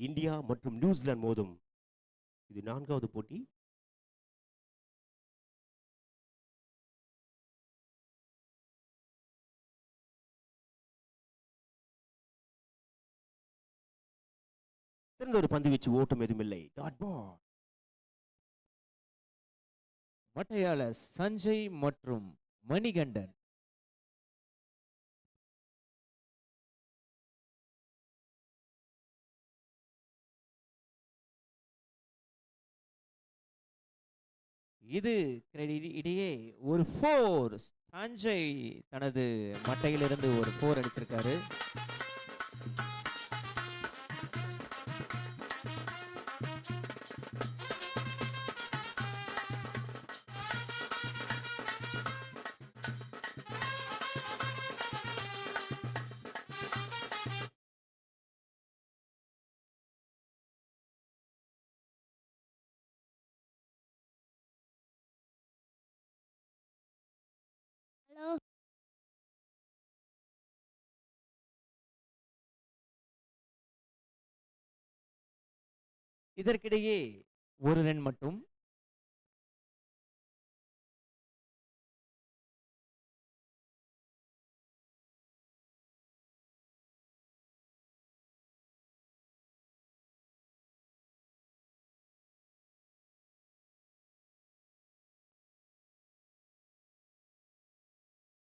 India மற்றும் New Zealand மோதும். இது 4வது போட்டி. சிறந்த ஒரு பந்து வீச்சு, ஓட்டம் எதுவுமில்லை. டாட் பால். மட்டையாளர் சஞ்சய் மற்றும் மணிகண்டன். இது இடையே ஒரு 4. சஞ்சய் தனது மட்டையிலிருந்து ஒரு 4 அடிச்சிருக்காரு. ஹலோ. இதற்கிடையே ஒரு ரன் மட்டும்.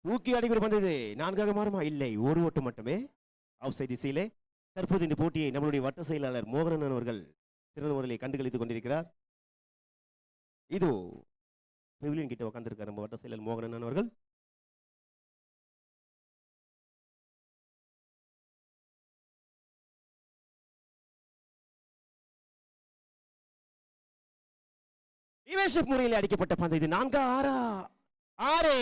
தூக்கி அடிக்கிற பந்தது 4ஆக மாறுமா? இல்லை, ஒரு ஓட்டம் மட்டுமே. ஆஃப் சைட் திசையிலே. தற்போது இந்த போட்டியை நம்மளுடைய வட்ட செயலாளர் மோகனன் அவர்கள் சிறந்த முறையில் கண்டுகளித்துக் கொண்டிருக்கிறார். இதோ பெவிலியன் கிட்ட உட்கார்ந்திருக்கார் நம்ம வட்ட செயலர் மோகனன் அவர்கள். இவேஷப் முறையில் அடிக்கப்பட்ட பந்து. இது 4-6. 6.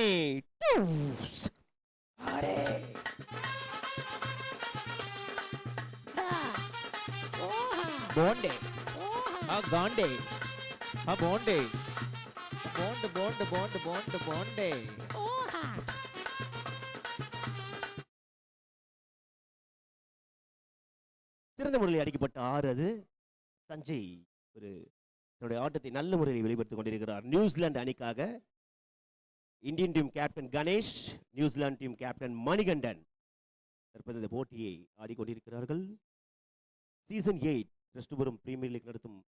Bonde. Gande. Bonde. Bonde. சிறந்த முறையில் அடிக்கப்பட்ட 6 அது. சஞ்சய் ஒரு தன்னுடைய ஆட்டத்தை நல்ல முறையில் வெளிப்படுத்திக் கொண்டிருக்கிறார். நியூசிலாந்து அணிக்காக Indian team captain Ganesh, New Zealand team captain Manikandan தற்போது இந்த போட்டியை ஆடிக்கொண்டிருக்கிறார்கள். சீசன் 8 கிறிஸ்துபுரம் பிரீமியர் லீக் நடத்தும்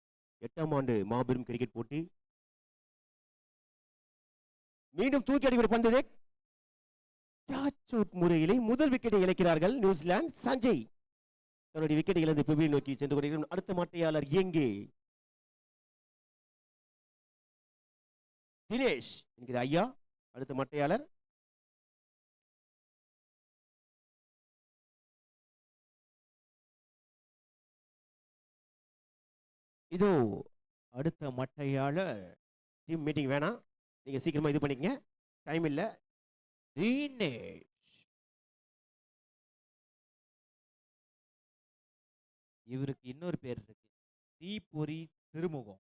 8ஆம் ஆண்டு மாபெரும் கிரிக்கெட் போட்டி. மீண்டும் தூக்கி அடிக்கிற பந்தது கேட்ச் அவுட் முறையிலே முதல் விக்கெட்டை இழக்கிறார்கள் நியூசிலாந்து. சஞ்சய் தன்னுடைய விக்கெட்டை இழந்து பெவிலியன் நோக்கி சென்று கொண்டிருக்கிறார். அடுத்த மட்டையாளர் எங்கே? தினேஷ் என்கிற ஐயா அடுத்த மட்டையாளர். இதோ அடுத்த மட்டையாளர். டீம் மீட்டிங் வேணாம், நீங்க சீக்கிரமா இது பண்ணிக்கங்க, டைம் இல்ல. தினேஷ். இவருக்கு இன்னொரு பேர் இருக்கு, தீப்பொறி திருமுகம்.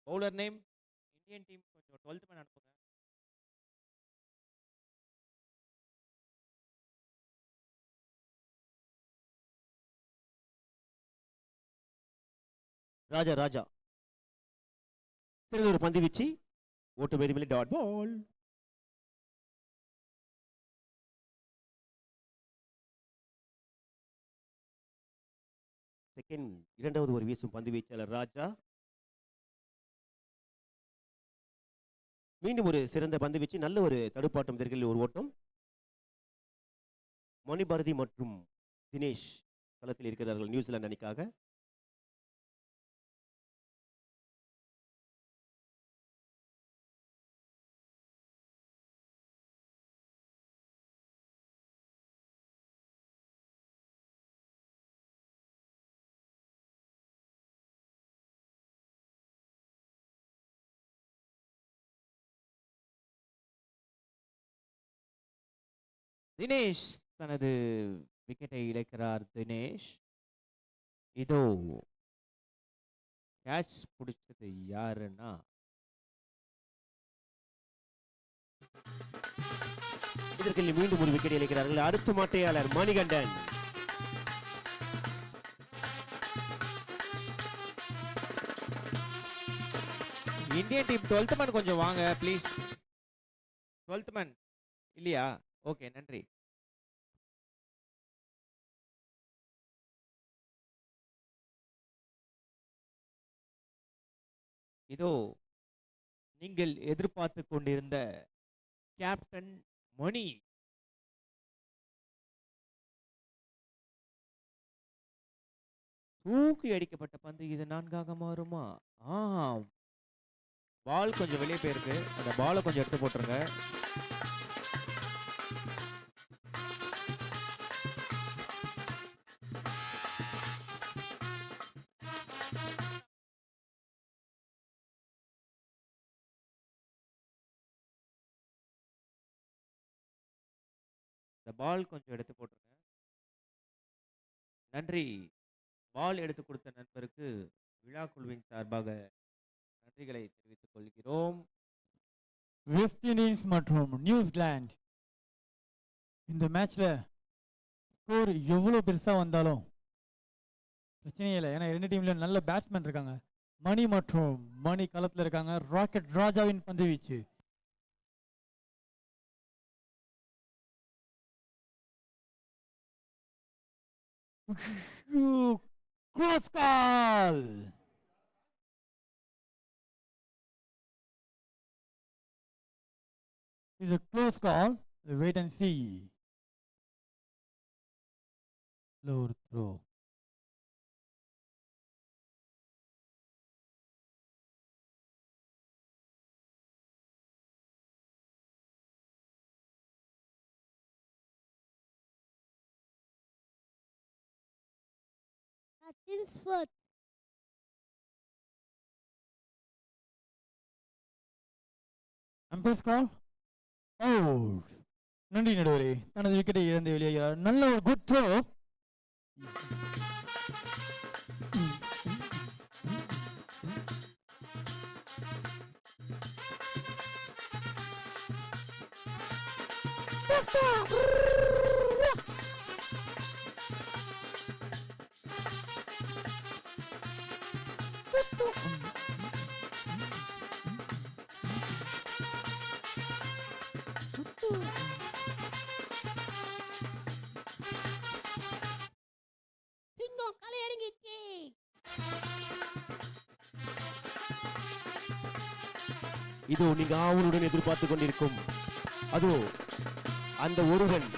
பவுலர் நேம் இந்தியன் டீம் கொஞ்சம் 12th மேன் அனுப்புங்க. ராஜா ராஜா சிறந்த ஒரு பந்து வீச்சு, ஓட்டு எதுவுமில்லை. டாட் பால். செகண்ட் இரண்டாவது ஒரு வீசும் பந்து வீச்சாளர் ராஜா. மீண்டும் ஒரு சிறந்த பந்து வீச்சு, நல்ல ஒரு தடுப்பாட்டம், இதற்கில் ஒரு ஓட்டம். மணிபாரதி மற்றும் தினேஷ் களத்தில் இருக்கிறார்கள் நியூசிலாந்து அணிக்காக. தினேஷ் தனது விக்கெட்டை இழக்கிறார். தினேஷ் இதோ கேட்ச் பிடிச்சது யாருன்னா இதற்கு மீண்டும் ஒரு விக்கெட் இழக்கிறார்கள். அடுத்த மாட்டையாளர் Manikandan. Indian team 12th man கொஞ்சம் வாங்க ப்ளீஸ். 12th மேன் இல்லையா? ஓகே, நன்றி. இதோ நீங்கள் எதிர்பார்த்து கொண்டிருந்த கேப்டன் மணி. தூக்கி அடிக்கப்பட்ட பந்து இது 4ஆக மாறுமா? ஆம். பால் கொஞ்சம் வெளியே போயிருக்கு. அந்த பாலை கொஞ்சம் எடுத்து போட்டுருங்க. இந்த பால் கொஞ்சம் எடுத்து போட்டுருங்க. நன்றி. பால் எடுத்து கொடுத்த நண்பருக்கு விழா குழுவின் சார்பாக நன்றிகளை தெரிவித்துக் கொள்கிறோம். வெஸ்ட் இண்டீஸ் மற்றும் நியூசிலாந்து இந்த மேட்ச்ல ஸ்கோர் எவ்வளோ பெருசா வந்தாலும் பிரச்சனையே இல்லை. ஏன்னா ரெண்டு டீம்ல நல்ல பேட்ஸ்மேன் இருக்காங்க. மணி மற்றும் மணி களத்தில் இருக்காங்க. ராக்கெட் ராஜாவின் பந்து வீச்சு. Cross call. It's a close call. Wait and see. Lower throw. Hutchinsworth. Umpire's call. Out. நன்றி நடுவரே. தனது விக்கெட்டை இழந்து வெளியேறார். நல்ல ஒரு குட் த்ரோ. சிங்கம் களை இறங்கிச்சு. இதோ நீங்க ஆவலுடன் எதிர்பார்த்து கொண்டிருக்கும் அதோ அந்த ஒருவன்.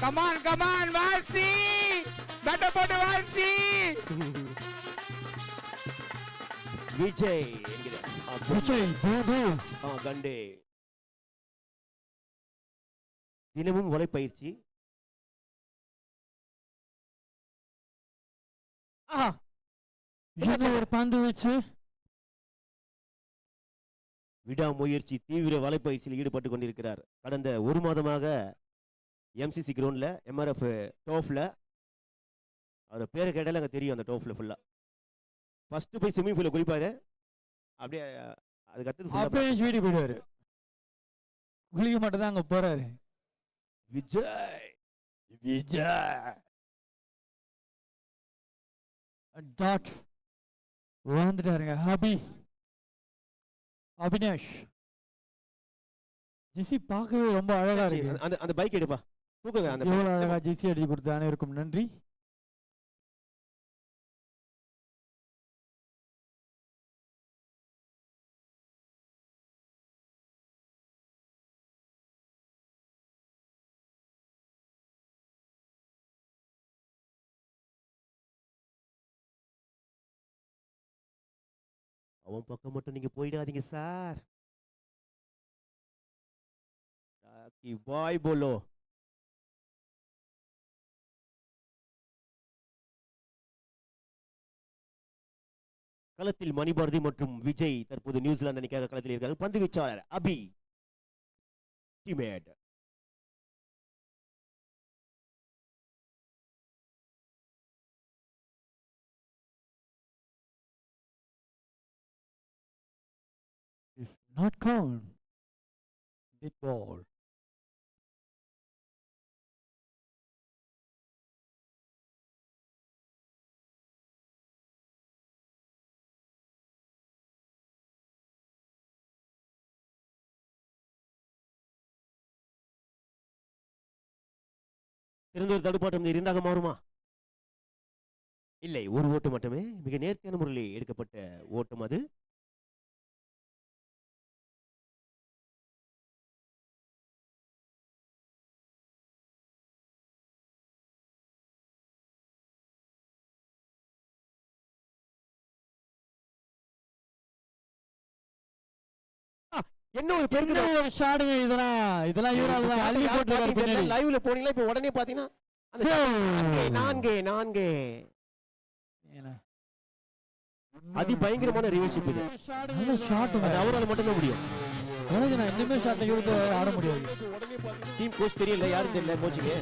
கமான் கமான் வாசி, பேட்ட போட்டு வாசி. விஜய் என்கிற விஜய் பூபு. கண்டே. தினமும் உழைப்பயிற்சி. இது ஒரு பந்து வீச்சு. விடாமுயற்சி, தீவிர வலைப்பயிற்சியில் ஈடுபட்டு கொண்டிருக்கிறார். கடந்த ஒரு மாதமாக எம்சிசி கிரவுண்ட்ல எம்ஆர்எஃப் டோஃப்ல அவர் பேரை கேட்டாலே அங்கே தெரியும். அந்த டோஃப்ல ஃபுல்லா ஃபர்ஸ்ட் போய் ஸ்விம்மிங் பூல்ல குளிப்பாரு. அப்படியே அதுக்கு அடுத்தது அப்படியே வீடு போயிடுவாரு. குளிக்க மட்டும் தான் அங்க போறாரு. விஜய் விஜய் டாட் வந்துட்டாருங்க. அபினேஷ் ஜெசி பார்க்கவே ரொம்ப அழகா இருக்கு. அந்த அந்த பைக் எடுப்பா, தூக்குங்க. அந்த எவ்வளவு அழகா ஜெசி அடி கொடுத்த அனைவருக்கும் நன்றி. அவன் பக்கம் மட்டும் நீங்க போயிடாதீங்க சார். பாய் போலோ. களத்தில் மணிபாரதி மற்றும் விஜய் தற்போது நியூசிலாந்து அணிக்காக களத்தில் இருக்கிறார்கள். பந்து வீச்சாளர் அபி demat. Not count. Dead ball. சிறந்த ஒரு தடுப்பாட்டம் இது இரண்டாக மாறுமா? இல்லை, ஒரு ஓட்டு மட்டுமே. மிக நேர்த்தியான முறையில் எடுக்கப்பட்ட ஓட்டம் அது. என்ன ஒரு பெருக்கு என்ன ஒரு ஷாட்டுங்க இதெல்லாம் இவரால தான் அள்ளி போட்டுருக்காரு பின்னாடி. லைவ்ல போனீங்களா? இப்ப உடனே பாத்தீங்கன்னா அந்த நான்கு நான்கு ஏன்னா அதி பயங்கரமான ரிவர்ஷிப் இது. நல்ல ஷாட்டுங்க. அது அவரால மட்டும்தான் முடியும். அதாவது நான் இன்னுமே ஷாட்ல இவருக்கு ஆட முடியாது. டீம் கோச் தெரியல, யாரும் தெரியல கோச்சுக்கு.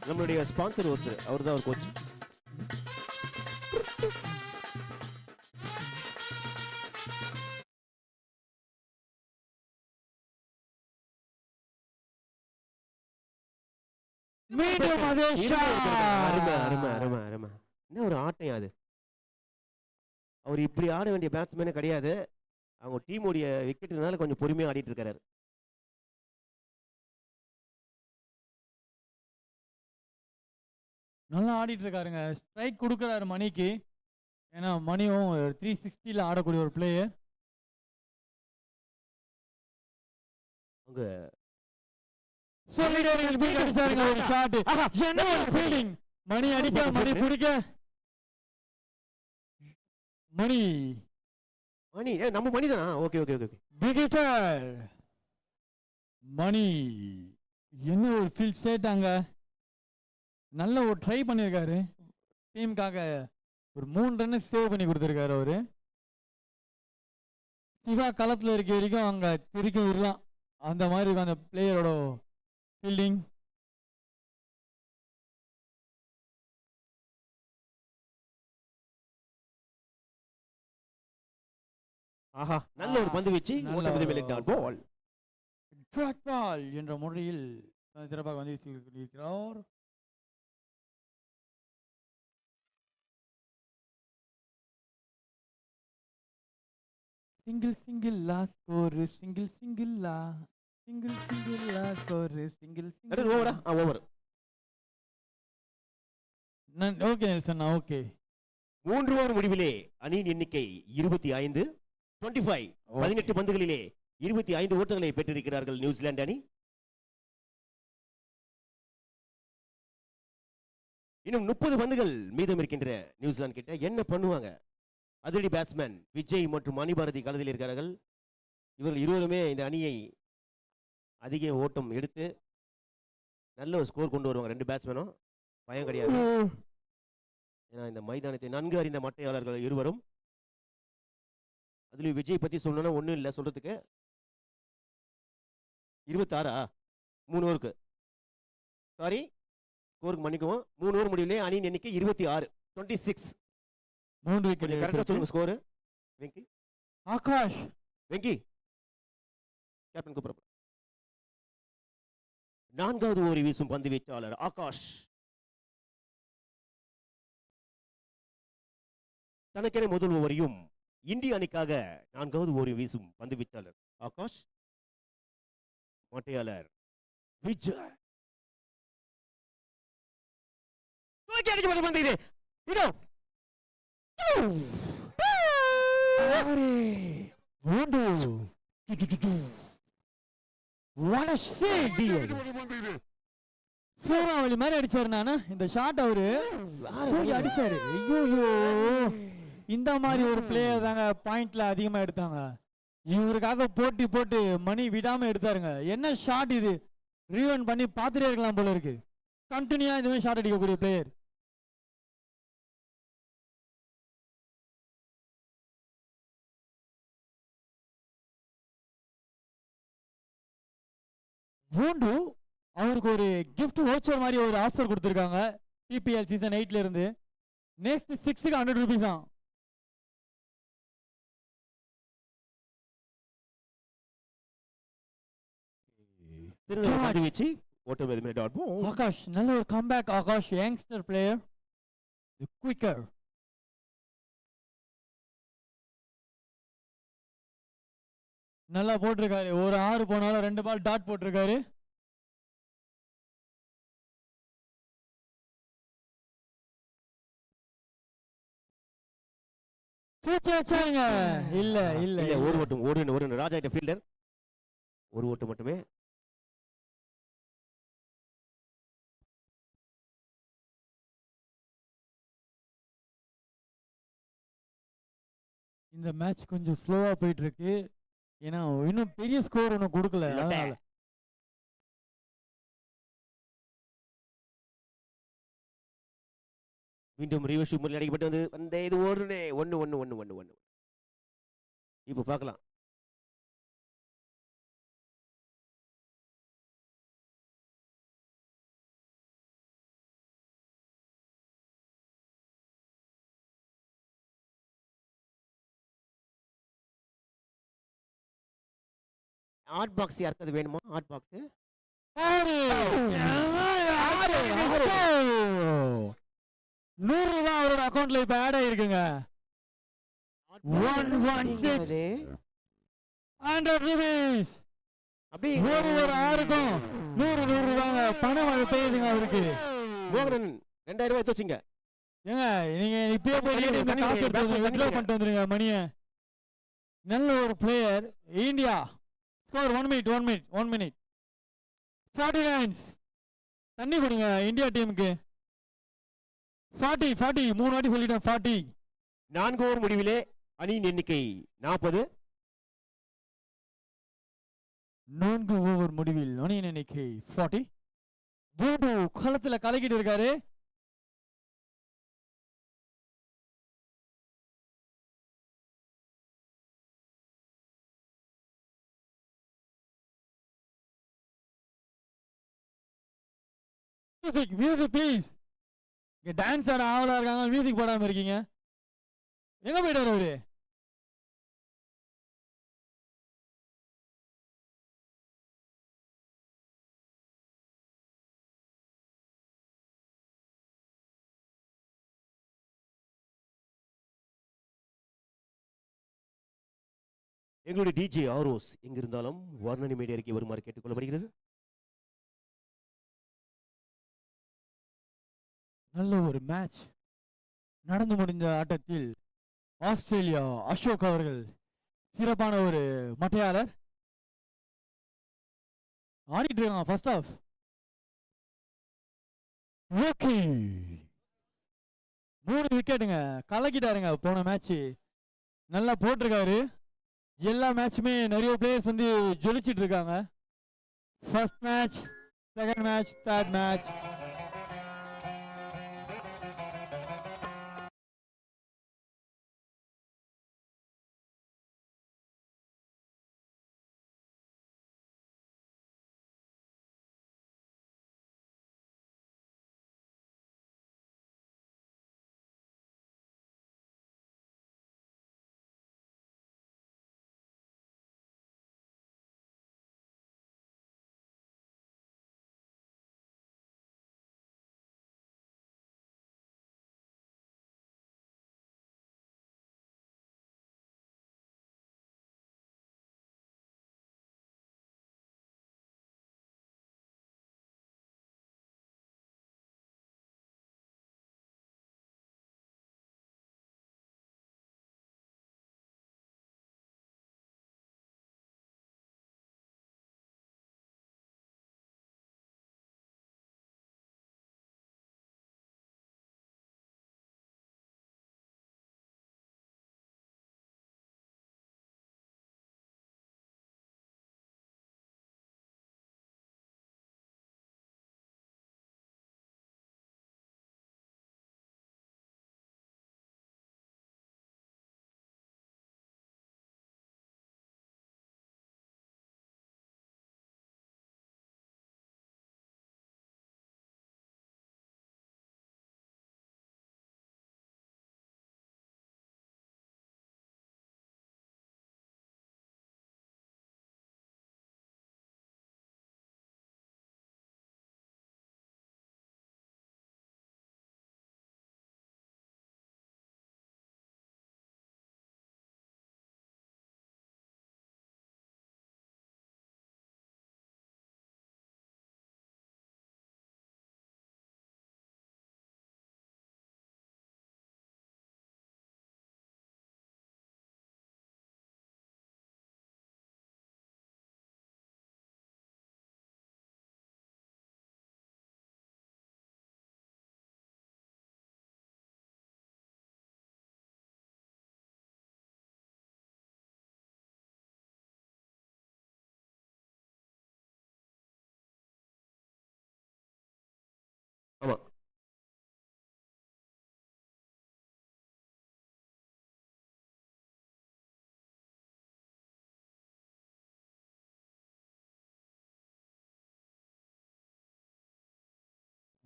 நம்மளுடைய ஸ்பான்சர் ஒருத்தர், அவர்தான் ஒரு கோச். மீண்டும் அதே ஷாட். அருமை அருமை அருமை அருமை. என்ன ஒரு ஆட்டம் அது. அவர் இப்படி ஆட வேண்டிய பேட்ஸ்மேனே கிடையாது. அவங்க டீமுடைய விக்கெட்னால கொஞ்சம் பொறுமையா ஆடிட்டு இருக்காரு. நல்லா ஆடிட்டு இருக்காருங்க. ஸ்ட்ரைக் கொடுக்குறாரு மணிக்கு. ஏன்னா மணியும் 360ல ஆடக்கூடிய ஒரு பிளேயர். அவங்க சொல்லிடுவாங்க பீட் அடிச்சாருங்க ஒரு ஷாட். என்ன ஒரு ஃபீல்டிங். மணி அடிக்க, மணி பிடிக்க. மணி மணி நம்ம மணி தானா? Okay okay okay. விக்கெட்டர் மணி. என்ன ஒரு ஃபீல்ட் சேட்டாங்க. நல்ல ஒரு ட்ரை பண்ணியிருக்காரு. டீமுக்காக ஒரு 3 ரன் சேவ் பண்ணி கொடுத்துருக்காரு அவரு. சிவா களத்தில் இருக்க வரைக்கும் அங்கே திருக்கும் இருக்கலாம். அந்த மாதிரி இருக்கும் அந்த பிளேயரோட ஃபீல்டிங். ஆஹா, நல்ல ஒரு பந்து வீச்சு. பால் ட்ராக் பால் என்ற முறையில் சிறப்பாக வந்து வீசியிருக்கிறார். சிங்கிள் சிங்கிள் லா ஸ்கோர், சிங்கிள் சிங்கிள் லா, சிங்கிள் சிங்கிள் லா ஸ்கோர், சிங்கிள் சிங்கிள் ஓவரா? Over. Okay Nelson, okay. 3 over முடிவிலே அணியின் எண்ணிக்கை 25. 18 பந்துகளிலே 25 ஓட்டங்களை பெற்றிருக்கிறார்கள் நியூசிலாந்து அணி. இன்னும் 30 பந்துகள் மீதம் இருக்கின்ற நியூசிலாந்து கிட்ட. என்ன பண்ணுவாங்க? அதிரடி பேட்ஸ்மேன் விஜய் மற்றும் மணிபாரதி களத்தில் இருக்கிறார்கள். இவர்கள் இருவருமே இந்த அணியை அதிக ஓட்டம் எடுத்து நல்ல ஒரு ஸ்கோர் கொண்டு வருவாங்க. 2 பேட்ஸ்மேனும் பயம் கிடையாது. ஏன்னா இந்த மைதானத்தை நன்கு அறிந்த மட்டையாளர்கள் இருவரும். அதுலயும் விஜய் பத்தி சொல்லணும்னா ஒண்ணும் இல்லை சொல்றதுக்கு. 26 3 ஓவருக்கு, சாரி ஸ்கோருக்கு மன்னிக்கவும். 3 ஓவர் முடிவிலே அணியின் எண்ணிக்கை 26. 26. 3 விக்கெட். கரெக்டா சொல்லுங்க ஸ்கோர். வெங்கி, ஆகாஷ், வெங்கி கேப்டன் கூப்பிட. 4வது ஓவரை வீசும் பந்து வீச்சாளர் ஆகாஷ். தனக்கென முதல் ஓவரையும் இந்திய அணிக்காக 4வது ஓவரை வீசும் பந்து வீச்சாளர் ஆகாஷ். மட்டையாளர் விஜய். தூக்கி அடிக்கப்பட்ட பந்து இது. இதோ சூறாவளி மாதிரி அடிச்சாரு. நானு இந்த ஷாட் அவரு தூக்கி அடிச்சாரு. ஐயோ, இந்த மாதிரி ஒரு பிளேயர் தாங்க பாயிண்ட்ல அதிகமா எடுத்தாங்க. இவருக்காக போட்டி போட்டு மணி விடாம எடுத்தாருங்க. என்ன ஷாட் இது. ரீவன் பண்ணி பார்த்துட்டே இருக்கலாம் போல இருக்கு. கண்டினியூா இதுவே ஷாட் அடிக்கக்கூடிய பிளேயர். பூண்டு அவருக்கு ஒரு கிஃப்ட் வவுச்சர் மாதிரி ஒரு ஆஃபர் கொடுத்துருக்காங்க. பிபிஎல் சீசன் 8ல இருந்து நெக்ஸ்ட் 6க்கு 100 ரூபீஸ் தான். திரும்ப George. பந்து வீச்சு ஓட்டம் எதுவுமே டாட் பால். ஆகாஷ் நல்ல ஒரு comeback. Akash youngster player, quicker. நல்லா போட்டிருக்காரு. ஒரு 6 போனாலும் 2 பால் டாட் போட்டிருக்காரு. தூக்கி வச்சாங்க. இல்ல இல்ல இல்ல ஒரு ஓட்டம் ஒரு ராஜா கிட்ட ஃபீல்டர் ஒரு ஓட்டம் மட்டுமே. இந்த மேட்ச் கொஞ்சம் ஸ்லோவா போயிட்டு இருக்கு. ஏன்னா இன்னும் பெரிய ஸ்கோர் ஒன்றும் கொடுக்கல. இல்ல, அதனால மீண்டும் ரிவர்ஸ் முறையில் அடிக்கப்பட்டு வந்து அந்த இது ஒன்று ஒன்று ஒன்று ஒன்று ஒன்று ஒன்று. இப்போ பார்க்கலாம். ஹாட் பாக்ஸ் யாருக்காவது வேணுமா? ஹாட் பாக்ஸ் ₹100 அவரோட அக்கௌண்ட்ல இப்ப ஆட் ஆயிருக்குங்க. 116 100 rupees. அப்படி ஒரு ஆறுக்கும் 100 தாங்க பணம் மழை பெய்யுதுங்க அவருக்கு. மோகனன் 2000 ரூபாய் எடுத்து வச்சுங்க. ஏங்க நீங்க இப்பயே போய் தண்ணி ATM ல காசு எடுத்து தண்ணி withdraw பண்ணிட்டு வந்துருங்க மணிய. நல்ல ஒரு பிளேயர். இந்தியா ஸ்கோர் 1 minute 49 தண்ணி கொடுங்க இந்தியா டீமுக்கு. 40 3 வாட்டி சொல்லிட்டேன். 40 4 ஓவர் முடிவிலே அணியின் எண்ணிக்கை 40. 4 ஓவர் முடிவில் அணியின் எண்ணிக்கை 40. பூபு களத்துல கலக்கிட்டு இருக்காரு. Music please. இங்க டான்ஸ் ஆட ஆவலா இருக்காங்க, மியூசிக் போடாம இருக்கீங்க. எங்க போயிட்டாரு அவரு? எங்களுடைய டிஜே ஆரோஸ் எங்கிருந்தாலும் வர்ணனி மீடியா அறிக்கை வருமாறு கேட்டுக்கொள்ளப்படுகிறது. நல்ல ஒரு மேட்ச் நடந்து முடிந்த ஆட்டத்தில் ஆஸ்திரேலியா அசோக் அவர்கள் சிறப்பான ஒரு மட்டையாளர் ஆடிட்டு இருக்காங்க. ஃபர்ஸ்ட் ஆஃப் ஓகே 3 விக்கெட்டுங்க, கலக்கிட்டாருங்க. போன மேட்ச் நல்லா போட்டிருக்காரு. எல்லா மேட்சுமே நிறைய பிளேயர்ஸ் வந்து ஜொலிச்சிட்டு இருக்காங்க. First match, second match, third match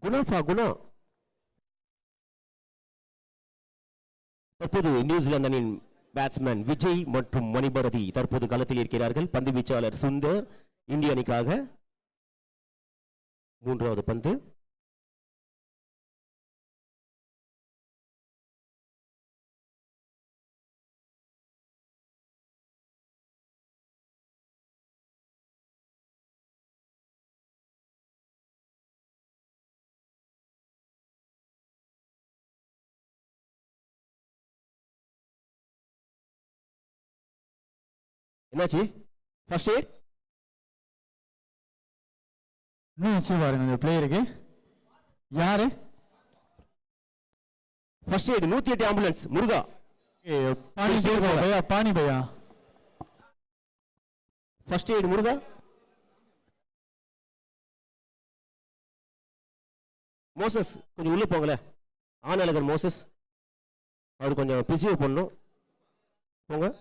Guna. தற்போது நியூசிலாந்து அணியின் பேட்ஸ்மேன் விஜய் மற்றும் மணிபாரதி தற்போது களத்தில் இருக்கிறார்கள். பந்து வீச்சாளர் சுந்தர் இந்திய அணிக்காக. மூன்றாவது பந்து. என்னாச்சு? ஃபர்ஸ்ட் எய்ட் இன்னும் வச்சு பாருங்க இந்த பிளேயருக்கு. யாரு? ஃபர்ஸ்ட் எய்ட் 108 ஆம்புலன்ஸ் முருகா. பாணி பையா. ஃபர்ஸ்ட் எய்ட் முருகா. மோசஸ் கொஞ்சம் உள்ள போங்கல. ஆனழகர் மோசஸ் அவர் கொஞ்சம் பிஸியோ பண்ணும். போங்க.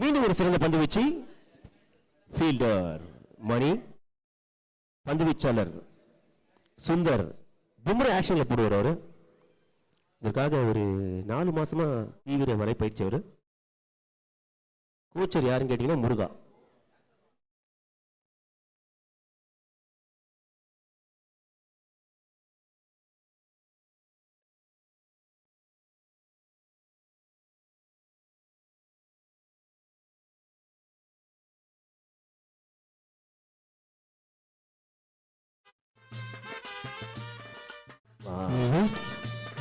மீண்டும் ஒரு சிறந்த பந்து வீச்சு. ஃபீல்டர் மணி, பந்து வீச்சாளர் சுந்தர். பும்ரா ஆக்ஷன்ல போடுவார் அவரு. இதற்காக ஒரு 4 மாசமா தீவிர வரை பயிற்சி அவரு. கோச்சர் யாருன்னு கேட்டீங்கன்னா முருகா.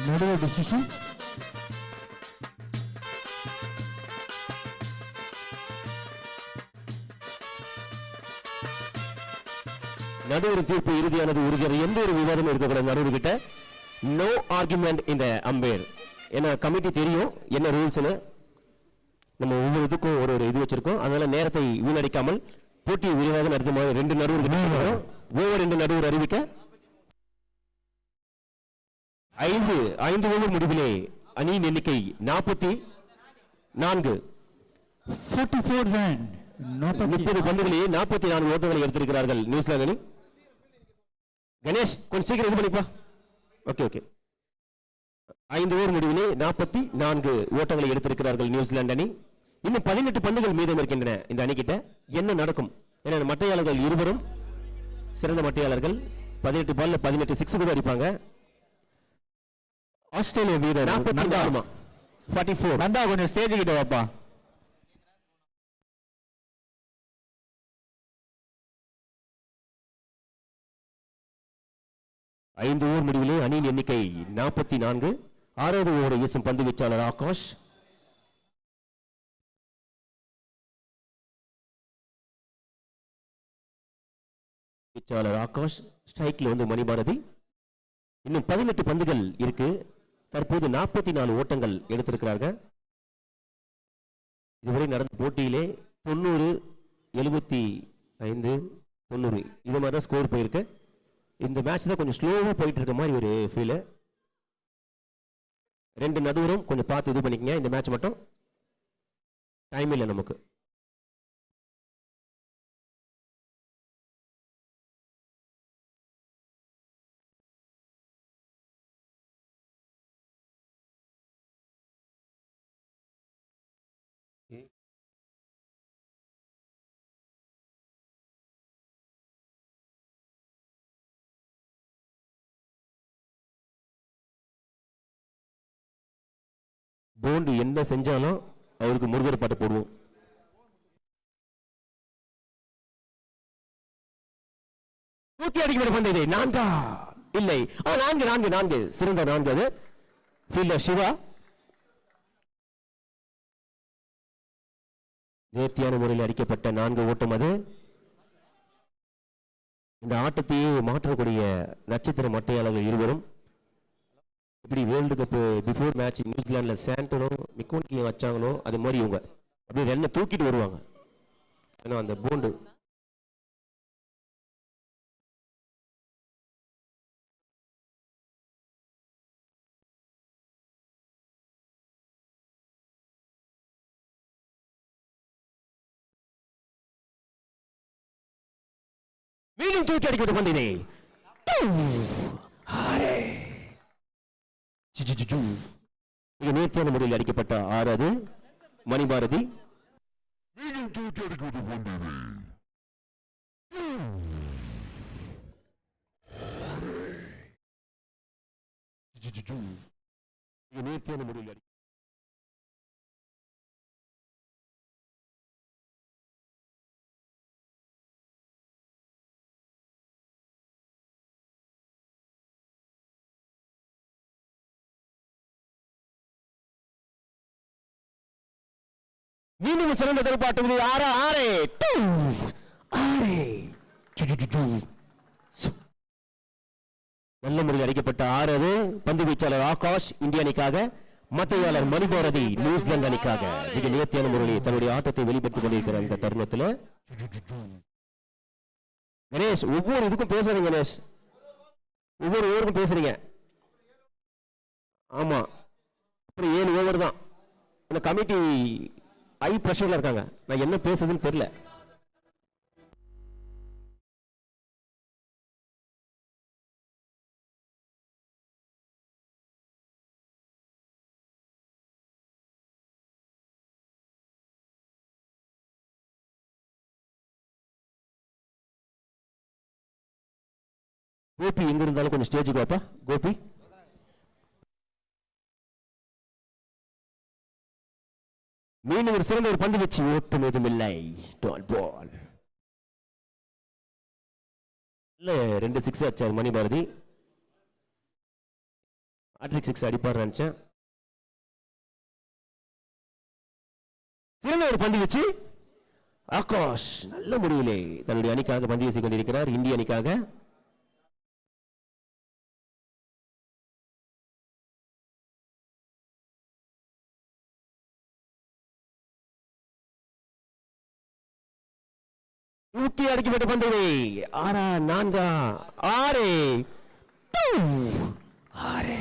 நடுவர் டிசிஷன். நடுவர் தீர்ப்பு இறுதியானது உறுதியான எந்த ஒரு விவாதமும் இருக்கக்கூடாது. நடுவர் கிட்ட நோ ஆர்குமெண்ட் இந்த அம்பையர். ஏன்னா கமிட்டி தெரியும் என்ன ரூல்ஸ்னு. நம்ம ஒவ்வொரு இதுக்கும் ஒரு இது வச்சிருக்கோம். அதனால நேரத்தை வீணடிக்காமல் போட்டி விரிவாக நடத்தும் 2 நடுவர் கிட்ட ஓவர் என்று நடுவர் அறிவிக்க. 5 ஓவர் முடிவிலே அணியின் எண்ணிக்கை 44. 44 run. 30 பந்துகளிலே 44 ஓட்டங்களை எடுத்திருக்கிறார்கள் நியூசிலாந்து அணி. கணேஷ் கொஞ்சம் சீக்கிரம் இது பண்ணிப்பா. ஓகே 5 ஓவர் முடிவிலே 44 ஓட்டங்களை எடுத்திருக்கிறார்கள் நியூசிலாந்து அணி. இன்னும் 18 பந்துகள் மீதம் இருக்கின்றன இந்த அணிக்கிட்ட. என்ன நடக்கும்? ஏன்னா மட்டையாளர்கள் இருவரும் சிறந்த மட்டையாளர்கள். 18 பால்ல 18 6 கூட அடிப்பாங்க. ஆஸ்திரேலியா வீரர் 44. நந்தா கொஞ்சம் ஸ்டேஜ் கிட்ட வாப்பா. ஐந்து ஓவர் முடிவிலே அணியின் எண்ணிக்கை 44. 6வது ஓவரை வீசும் பந்து வீச்சாளர் ஆகாஷ். ஸ்ட்ரைக்ல வந்து மணிபாரதி. இன்னும் 18 பந்துகள் இருக்கு. தற்போது 44 ஓட்டங்கள் எடுத்திருக்கிறார்கள். இதுவரை நடந்த போட்டியிலே 90, 75, 90 இது மாதிரி தான் ஸ்கோர் போயிருக்கு. இந்த மேட்ச் தான் கொஞ்சம் ஸ்லோவா போயிட்டு இருக்க மாதிரி ஒரு ஃபீல். 2 நடுவரும் கொஞ்சம் பார்த்து இது பண்ணிக்கங்க. இந்த மேட்ச் மட்டும் டைம் இல்லை நமக்கு. போண்டு என்ன செஞ்சாலும் அவருக்கு முருகர் பாட்டு போடுவோம். தூக்கி அடிக்கப்பட்ட பந்து இது 4 இல்லை 4 சிறந்த 4 அது ஃபீல்டர் சிவா. நேர்த்தியான முறையில் அடிக்கப்பட்ட 4 ஓட்டம் அது. இந்த ஆட்டத்தையே மாற்றக்கூடிய நட்சத்திர மட்டையாளர்கள் இருவரும். இப்படி வேர்ல்டு கப் பிஃபோர் மேட்ச் நியூசிலாந்துல சாண்டனோ மிக்கோன்கி வச்சாங்களோ அது மாதிரி இவங்க அப்படியே ரன்னை தூக்கிட்டு வருவாங்க. ஏன்னா அந்த போண்டு மீண்டும் தூக்கி அடிக்கப்பட்ட பந்தினை மிக நேர்த்தியான முறையில் அடிக்கப்பட்ட 6வது மணிபாரதி. மிக நேர்த்தியான முறையில் மீண்டும் சிறந்த தடுப்பாட்டம். 6 நல்ல முறையில் அடிக்கப்பட்ட 6வது பந்து வீச்சாளர் ஆகாஷ் இந்திய அணிக்காக. மட்டையாளர் மணிபாரதி நியூசிலாந்து அணிக்காக மிக நேர்த்தியான முறையில் தன்னுடைய ஆட்டத்தை வெளிப்படுத்திக் கொண்டிருக்கிற இந்த தருணத்தில் கணேஷ் ஒவ்வொரு இதுக்கும் பேசுறீங்க. கணேஷ் ஒவ்வொரு ஓவருக்கும் பேசுறீங்க. ஆமா அப்புறம் 7 ஓவர் தான். கமிட்டி ஐ பிரஷர்ல இருக்காங்க. நான் என்ன பேசுறதுன்னு தெரியல. கோபி எங்க இருந்தாலும் கொஞ்சம் ஸ்டேஜுக்கு வாப்பா. கோபி மீண்டும் ஒரு சிறந்த ஒரு பந்து வச்சு ஓட்டம் எதுவும் இல்லை. பால் இல்ல 2 6 அடிச்சார் மணிபாரதி. ஹாட்ரிக் 6 அடிப்பார் நினைச்சேன். சிறந்த ஒரு பந்து வச்சு ஆகாஷ் நல்ல முறையிலே தன்னுடைய அணிக்காக பந்து வீசிக் கொண்டிருக்கிறார் இந்திய அணிக்காக. தூக்கி அடிக்கப்பட்ட பந்து 6-4 6 6.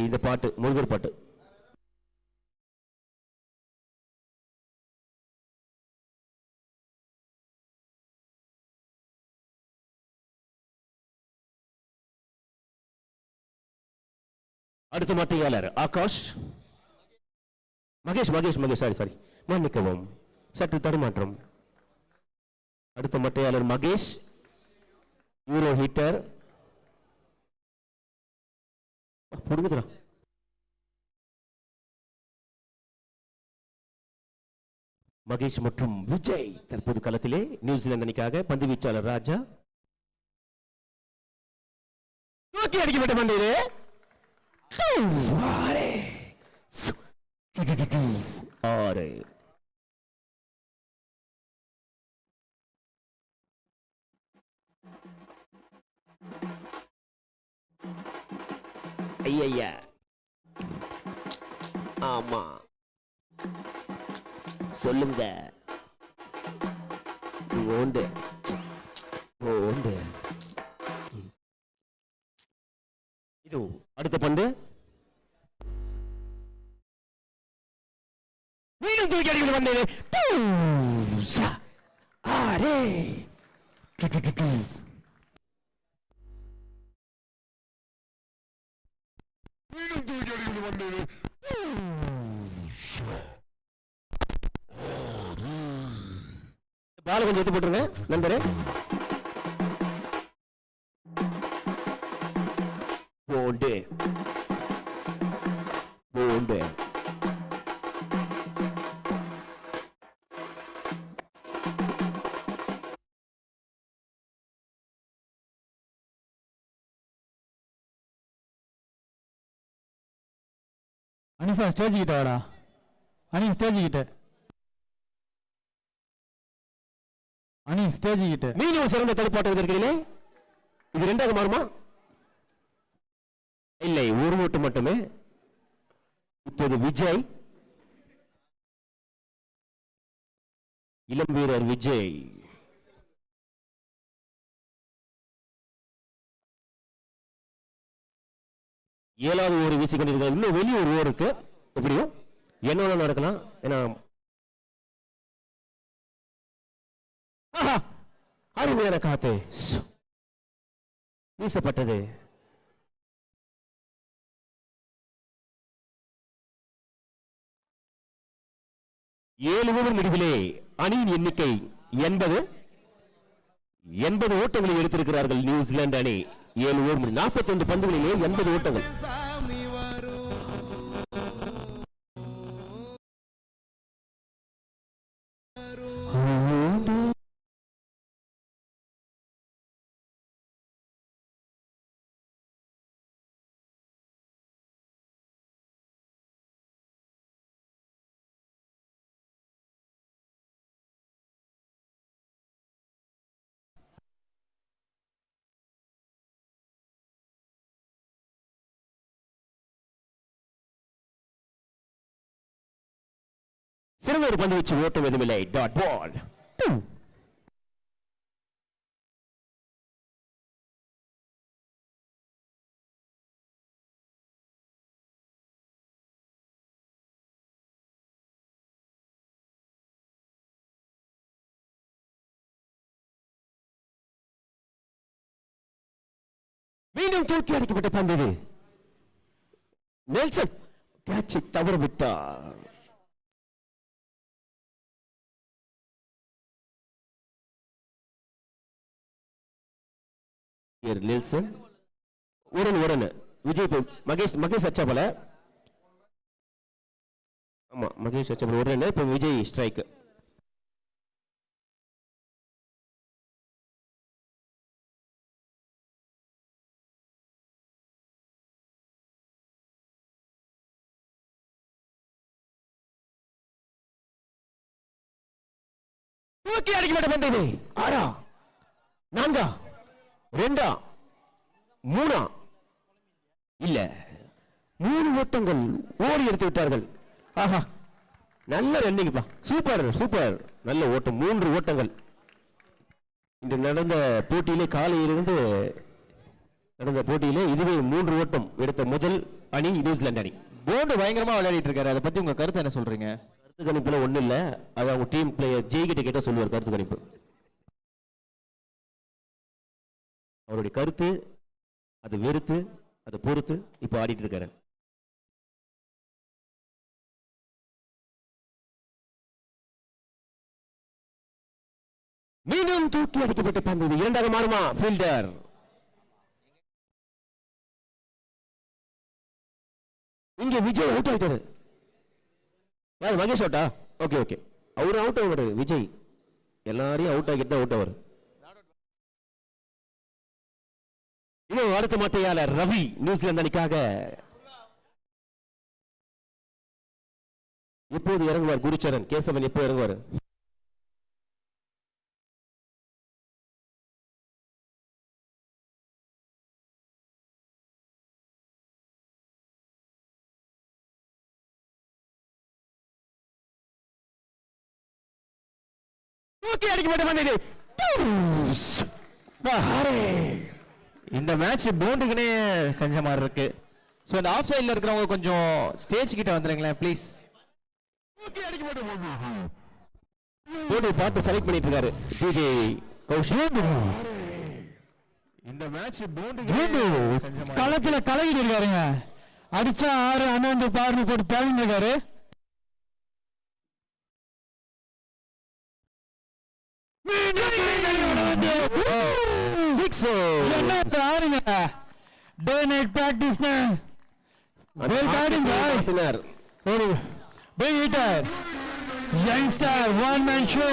இந்த பாட்டு முருகர் பாட்டு. அடுத்த மாட்டையாளர் ஆகாஷ். மகேஷ் மகேஷ் மகேஷ் சாரி சாரி மன்னிக்கவும், சற்று தடுமாற்றம். அடுத்த மட்டையாளர் மகேஷ், யூரோ ஹீட்டர். புடுங்குதுடா. மகேஷ் மற்றும் விஜய் தற்போது களத்திலே நியூசிலாந்து அணிக்காக பந்து வீச்சாளர் ராஜா. தூக்கி அடிக்கப்பட்ட பந்து 6. ஐயா ஆமா சொல்லுங்க. Owned owned. இது அடுத்த பந்து மீண்டும் தூக்கி அடிக்கிற பந்து 6. பால கொஞ்சம் எடுத்து போட்டுருங்க நண்பரே. போண்டு போண்டு. அனிஃபா ஸ்டேஜ் கிட்ட வாடா. அனி ஸ்டேஜ் கிட்ட. அனி ஸ்டேஜ் கிட்ட. மீண்டும் சிறந்த தடுப்பாட்டுவதற்கிடையிலே இது 2ஆக மாறுமா? இல்லை, ஒரு ஓட்டு மட்டுமே. இப்போது விஜய், இளம் வீரர் விஜய். ஏழாவது ஓவர் வீசிக் கொண்டிருக்கிறார். இன்னும் வெளியே ஒரு ஓவர் இருக்கு. எப்படியும் என்ன வேணா நடக்கலாம். ஏன்னா அருமையான காத்து வீசப்பட்டது. ஏழு ஓவர் முடிவிலே அணியின் எண்ணிக்கை 80 ஓட்டங்களை எடுத்திருக்கிறார்கள் நியூசிலாந்து அணி. 7 ஓவர் 41 பந்துகளிலே 80 ஓட்டங்கள். சிறந்த ஒரு பந்து வச்சு ஓட்டம் எதுவுமில்லை. Dot ball. மீண்டும் தூக்கி அடிக்கப்பட்ட பந்து இது. நெல்சன் கேட்சை தவறு விட்டார். நெல்சன் ஒரு விஜய் மகேஷ் அச்சா போல. ஆமா மகேஷ் அச்சா போல ஒரு இப்ப விஜய் ஸ்ட்ரைக். தூக்கி அடிக்கப்பட்ட பந்து. 6 4 2 3 இல்ல 3 ஓட்டங்கள் ஓடி எடுத்து விட்டார்கள். ஆஹா நல்ல ரன்னிங்ப்பா. சூப்பர் சூப்பர் நல்ல ஓட்டம். 3 ஓட்டங்கள். இன்று நடந்த போட்டியிலே காலையிலிருந்து நடந்த போட்டியிலே இதுவே 3 ஓட்டம் எடுத்த முதல் அணி நியூசிலாந்து அணி. போண்டு பயங்கரமா விளையாடிட்டு இருக்காரு. அதை பத்தி உங்க கருத்து என்ன சொல்றீங்க? கருத்து கணிப்புல ஒண்ணு இல்ல. அது அவங்க டீம் பிளேயர் ஜெய் கிட்ட கேட்டா சொல்லுவார் கருத்து கணிப்பு. அவருடைய கருத்து அது வெறுத்து அதை பொறுத்து இப்ப ஆடிட்டு இருக்காரு. மீண்டும் தூக்கி அடிக்கப்பட்ட பந்து. இரண்டாக மாறுமா ஃபீல்டர். இங்க விஜய் அவுட் ஆயிட்டாரு. யார் மகேஷ் அவுட்டா? ஓகே ஓகே அவரு அவுட் ஆவாரு. விஜய் எல்லாரையும் அவுட் ஆகிட்டு தான் அவுட் ஆவாரு. இன்னும் அடுத்த மட்டையாளர் ரவி நியூசிலாந்து அணிக்காக எப்போது இறங்குவார்? குருச்சரன் கேசவன் எப்போ இறங்குவார்? தூக்கி அடிக்கப்பட்ட பந்து. இந்த மேட்ச் போண்டுக்குனே செஞ்ச மாதிரி இருக்கு. ஸோ இந்த ஆஃப் சைடில் இருக்கிறவங்க கொஞ்சம் ஸ்டேஜ் கிட்ட வந்துருங்களேன் ப்ளீஸ். போட்டு பாட்டு செலக்ட் பண்ணிட்டு இருக்காரு டிஜே கௌஷிக். இந்த மேட்ச் போண்டு களத்துல கலகிட்டு இருக்காருங்க. அடிச்சா 6 அண்ணாந்து பாருன்னு போட்டு பேலிட்டு இருக்காரு. என்ன பாருங்க day night practice well batting guys. ஒரு big hitter youngster one man show.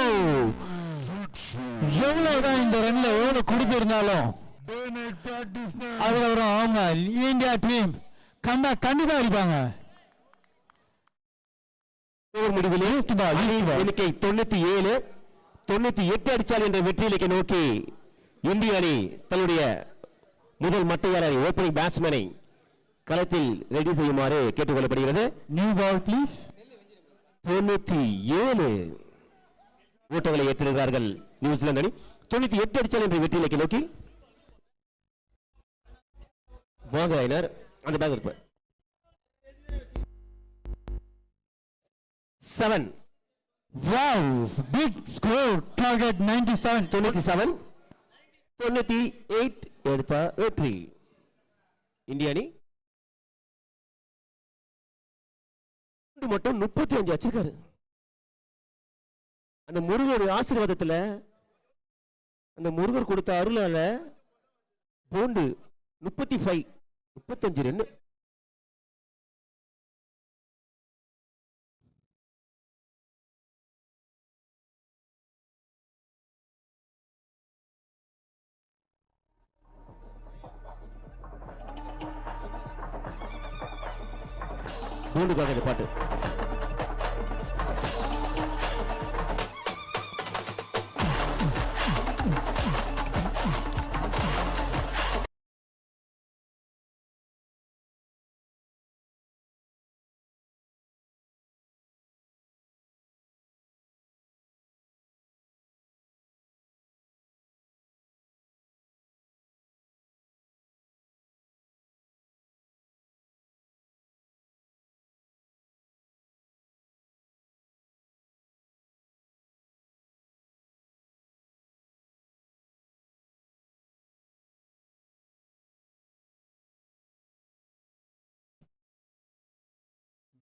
எவ்வளவுதான் இந்த ரன்ல எவ்வளவு கொடுத்திருந்தாலும் அதுல ஒரு அவங்க இந்தியா டீம் கம்பேக் கண்டிப்பா அடிப்பாங்க. முடிவில் எண்ணிக்கை 97 98 அடிச்சால் என்ற வெற்றி இலக்கை நோக்கி இந்திய அணி தன்னுடைய முதல் மட்டையாளரை ஓப்பனிங் பேட்ஸ்மேனை களத்தில் ரெடி செய்யுமாறு கேட்டுக்கொள்ளப்படுகிறது. New ball please. 97 ஓட்டங்களை ஏற்றிருக்கிறார்கள் நியூசிலாந்து அணி. 98 அடிச்சால் என்ற வெற்றி இலக்கை நோக்கி வாங்க அந்த பேக் இருப்பார். 7. Wow, big score. Target 97. 97. 98 எடுத்த வெற்றி. இந்திய அணி மட்டும் 35 வச்சிருக்காரு. அந்த முருகனுடைய ஆசீர்வாதத்துல, அந்த முருகர் கொடுத்த அருளால போண்டு 35 ரன். போண்டுக்காக இந்த பாட்டு.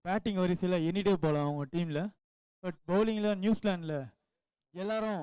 பேட்டிங் வரிசையில் எனிடே போகலாம் அவங்க டீமில். பட் பவுலிங்கில் நியூசிலாண்டில் எல்லாரும்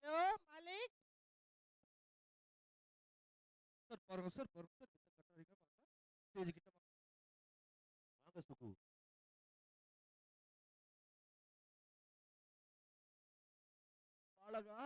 ஹலோ மாலிக் சார், பாருங்க சார், பாருங்க சார், கிட்ட கட்டுறீங்க பாருங்க, ஸ்டேஜ் கிட்ட வாங்க சுகு. அழகா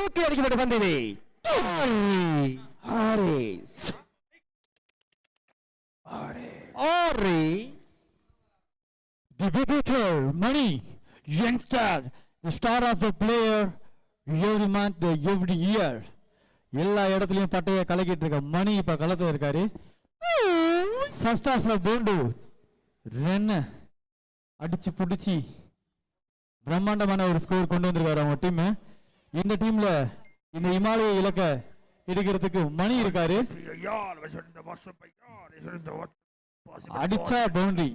தூக்கி அடிக்கப்பட்ட பந்திலே Harris the cricketer, Mani, youngster, the star of the player, every month, every year. எல்லா இடத்துலயும் பட்டைய கலக்கிட்டு இருக்க மணி இப்ப களத்துல இருக்காரு. ஃபர்ஸ்ட் ஹாஃப்ல போண்டு ரன் அடிச்சு புடிச்சு பிரம்மாண்டமான ஒரு ஸ்கோர் கொண்டு வந்திருக்காரு அவங்க டீம். இந்த டீம்ல இந்த இமாலய இலக்க எடுக்கிறதுக்கு மணி இருக்காரு. அடிச்சா பவுண்டரி.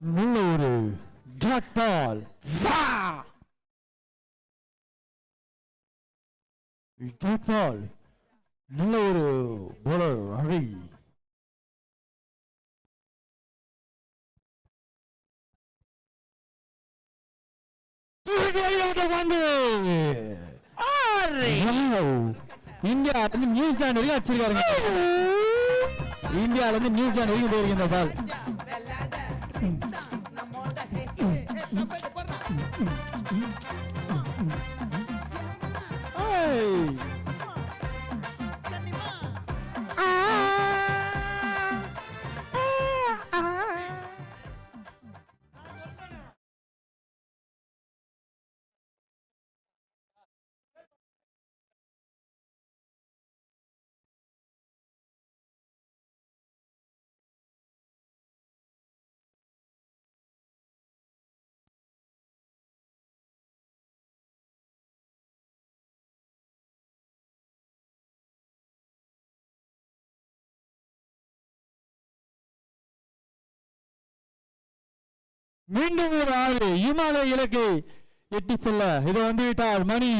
நல்ல ஒரு டாட் பால். Dot ball. நல்ல ஒரு bowler ஹரி. இந்தியால இருந்து நியூசிலாந்து வரைக்கும் வச்சிருக்காருங்க. இந்தியால இருந்து நியூசிலாந்து வரைக்கும் போயிருக்கு இந்த பால். மீண்டும் ஒரு ஆறு இமாலய இலக்கை எட்டி செல்ல இது வந்துவிட்டார் மணி.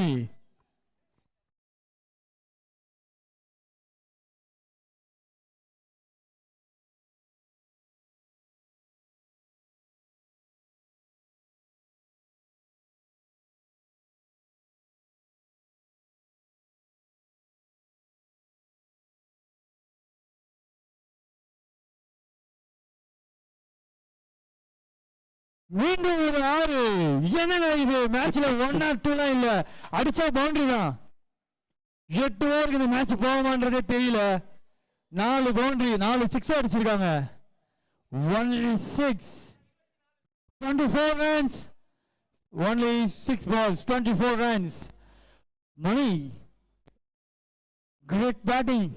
மீண்டும் ஒரு ஆறு. என்னங்க இது மேட்ச்ல 1 or 2 இல்ல, அடிச்சா பவுண்டரி தான். 8 ஓவருக்கு இந்த மேட்ச் போகுமான்றதே தெரியல. 4 பவுண்டரி 4 சிக்ஸ் அடிச்சிருக்காங்க. only 6 24 runs, only 6 balls 24 runs. Mani, great batting.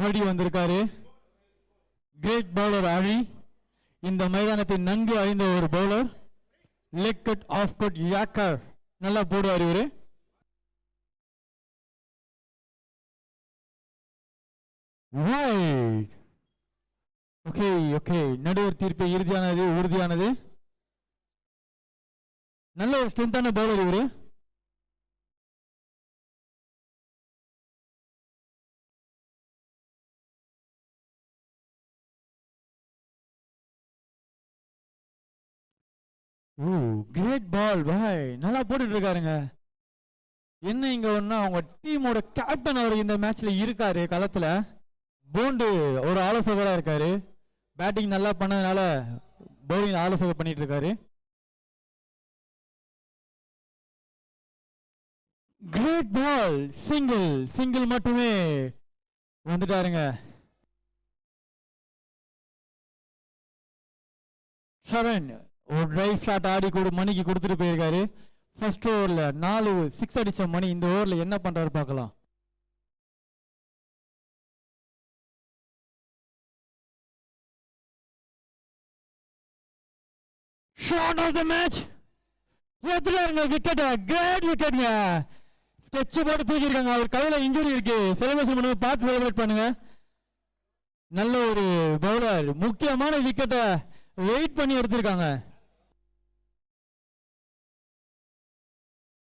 Hadi வந்திருக்காரு. Great bowler Hadi. இந்த மைதானத்தை நன்கு அறிந்த ஒரு bowler. Leg cut, off cut, yorker நல்லா போடுவார் இவரு. ஓகே ஓகே, நடுவர் தீர்ப்பு இறுதியானது, உறுதியானது. நல்ல ஒரு ஸ்ட்ரென்த்தான பவுலர் இவரு. கிரேட் பால் பாய், நல்லா போட்டுட்டு இருக்காருங்க. என்ன இங்க ஒண்ணா அவங்க டீமோட கேப்டன் அவர் இந்த மேட்ச்ல இருக்காரு களத்துல. போண்டு ஒரு ஆலோசகரா இருக்காரு. பேட்டிங் நல்லா பண்ணதுனால பவுலிங் ஆலோசனை பண்ணிட்டு இருக்காரு. கிரேட் பால், சிங்கிள் சிங்கிள் மட்டுமே வந்துட்டாருங்க. ஷரன் ஒரு டிரைவ் ஷாட் ஆடி கூட மணிக்கு கொடுத்துட்டு போயிருக்காரு. ஃபர்ஸ்ட் ஓவர்ல 4 சிக்ஸ் அடிச்ச மணி இந்த ஓவர்ல என்ன பண்றாரு பார்க்கலாம். Shot of the match. எடுத்துட்டாருங்க விக்கெட். கிரேட் விக்கெட்ங்க. ஸ்கெட்ச் போட்டு தூக்கிருக்காங்க. அவர் கையில இன்ஜுரி இருக்கு. செலிப்ரேஷன் பண்ணுங்க, பார்த்து செலிப்ரேட் பண்ணுங்க. நல்ல ஒரு பவுலர், முக்கியமான விக்கெட்டை வெயிட் பண்ணி எடுத்திருக்காங்க.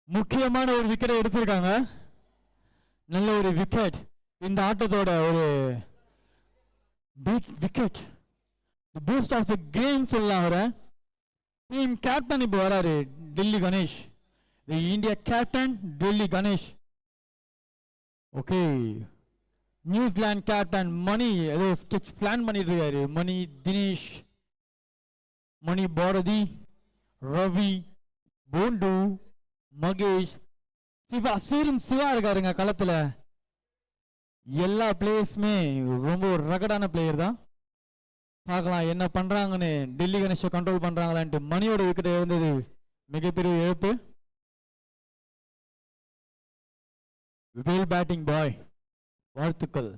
முக்கியமான ஒரு விக்கெட்டை எடுத்திருக்காங்க. நல்ல ஒரு விக்கெட், இந்த ஆட்டத்தோட ஒரு big wicket, boost of the game சொல்லலாம். அவரை டீம் கேப்டன் இப்போ வராரு, Delhi Ganesh, India captain Delhi Ganesh. Okay, New Zealand captain Mani ஏதோ ஸ்கெட்ச் பிளான் பண்ணிட்டு இருக்காரு. மணி, தினேஷ், மணி, பாரதி, ரவி, போண்டு, மகேஷ், சிவா, சிவா இருக்காருங்க களத்துல. எல்லா பிளேயர்ஸுமே ரொம்ப ஒரு ரகடான பிளேயர் தான். பார்க்கலாம் என்ன பண்றாங்கன்னு, டெல்லி கணேஷை கண்ட்ரோல் பண்றாங்களான்ட்டு. மணியோட விக்கெட் இருந்தது மிகப்பெரிய இழப்பு. வெல் பேட்டிங் பாய், வாழ்த்துக்கள்.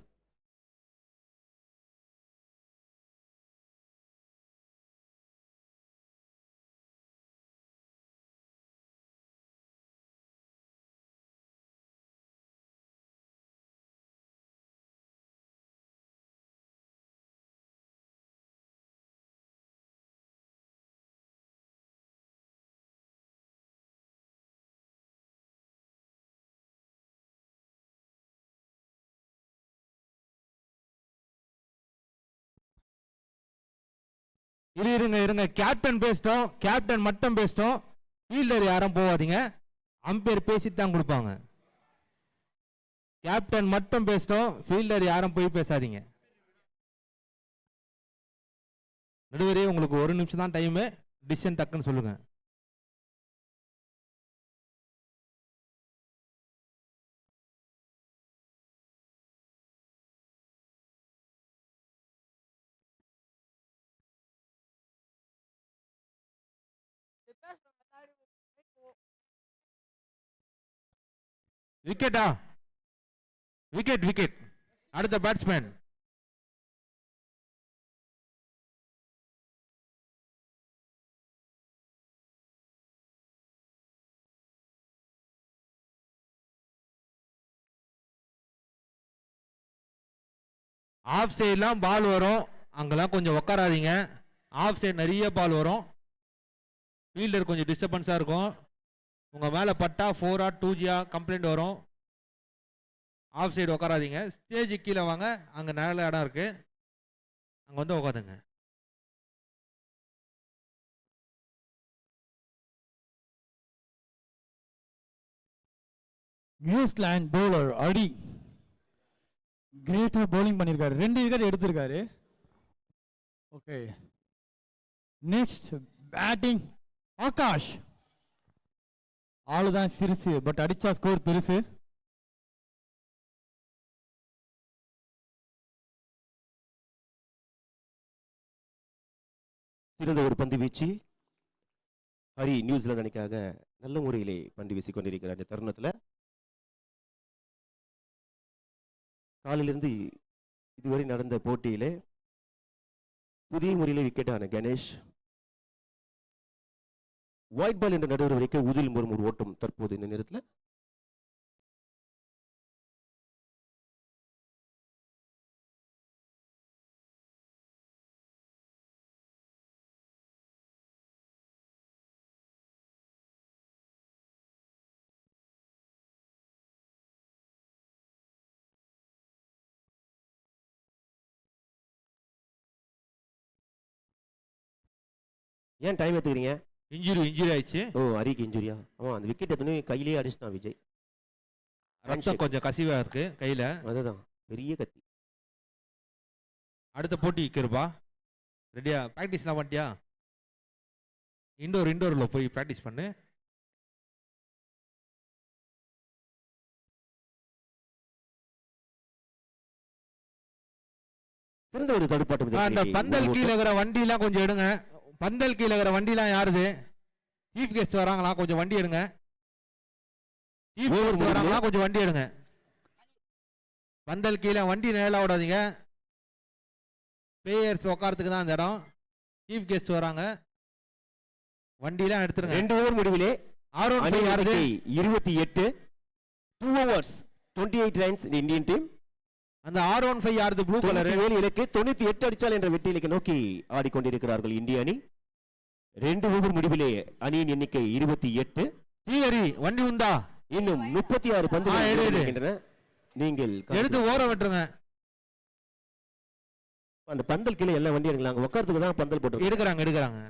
இருங்க, கேப்டன் பேசிட்டோம், கேப்டன் மட்டும் பேசிட்டோம். ஃபீல்டர் யாரும் போவாதீங்க, அம்பையர் பேசிட்டு தான் கொடுப்பாங்க. கேப்டன் மட்டும் பேசிட்டோம், ஃபீல்டர் யாரும் போய் பேசாதீங்க. நடுவரே, உங்களுக்கு 1 நிமிஷம் தான் டைமு, டிசிஷன் டக்குன்னு சொல்லுங்க. விக்கெட்டா? விக்கெட். அடுத்த பேட்ஸ்மேன். ஆஃப் சைட்லாம் பால் வரும், அங்கெல்லாம் கொஞ்சம் உட்காராதீங்க. ஆஃப் சைடு நிறைய பால் வரும், ஃபீல்டர் கொஞ்சம் டிஸ்டர்பன்ஸாக இருக்கும். உங்கள் மேலே பட்டா 4 2G கம்ப்ளைண்ட் வரும். ஆஃப் சைடு உட்காராதீங்க, ஸ்டேஜ் கீழே வாங்க, அங்கே நல்ல இடம் இருக்கு, அங்கே வந்து உட்காந்துங்க. நியூசிலாந்து பவுலர் அடி கிரேட்டா பவுலிங் பண்ணியிருக்காரு, 2 விக்கெட் எடுத்திருக்காரு. Okay, next batting Akash. ஆளுதான் சிறுசு, பட் அடிச்சா ஸ்கோர் பெருசு. சிறந்த ஒரு பந்து வீச்சு. ஹரி நியூசிலாந்து அணிக்காக நல்ல முறையிலே பந்து வீசிக் கொண்டிருக்கிறார். இந்த தருணத்தில் காலையிலிருந்து இதுவரை நடந்த போட்டியிலே புதிய முறையிலே விக்கெட்டான கணேஷ் ஒயிட் பால் என்ற நடுவர் வரைக்க உதில் ஒரு ஓட்டம் தற்போது இந்த நேரத்தில். ஏன் டைம் எடுத்துக்கிறீங்க? இன்ஜுரி ஆயிடுச்சு. ஓ, ஹரிக்கு இன்ஜுரியா? ஆமாம், அந்த விக்கெட் எத்தனை கையிலேயே அடிச்சிட்டான் விஜய். ரத்தம் கொஞ்சம் கசிவா இருக்கு கையில, அதுதான் பெரிய கத்தி. அடுத்த போட்டி கிருபா ரெடியா? ப்ராக்டிஸ்லாம் பண்ணிட்டியா? இண்டோரில் போய் ப்ராக்டிஸ் பண்ணு. சிறந்த ஒரு தடுப்பாட்டம். அந்த பந்தல் கீழே இருக்கிற வண்டிலாம் கொஞ்சம் எடுங்க. பந்தல் கீழே இருக்கிற வண்டிலாம் யாருது? சீஃப் கெஸ்ட் வராங்களா? கொஞ்சம் வண்டி எடுங்க. சீஃப் கெஸ்ட் வராங்களா? கொஞ்சம் வண்டி எடுங்க. பந்தல் கீழே வண்டி நேரா விடாதீங்க. பிளேயர்ஸ் உட்காரத்துக்கு தான் அந்த இடம். சீஃப் கெஸ்ட் வராங்க, வண்டிலாம் எடுத்துருங்க. 2 ஓவர் முடிவிலே 28, 2 overs 28 runs in Indian team. அந்த R15 யாருது ப்ளூ கலர் 97 இலக்கு 98 அடிச்சால் என்ற வெற்றி இலக்கை நோக்கி ஆடிக்கொண்டிருக்கிறார்கள் இந்திய அணி. 2 ஓவர் முடிவிலே அணியின் எண்ணிக்கை 28. தீயரி வண்டி உண்டா இன்னும் 36 பந்துகள் எடு. இருக்கின்றன. நீங்கள் எடுத்து ஓர விட்டுருங்க. அந்த பந்தல் கீழே எல்லா வண்டியும் இருக்கலாம். அங்க உட்கார்றதுக்கு தான் பந்தல் போட்டு எடுக்கிறாங்க.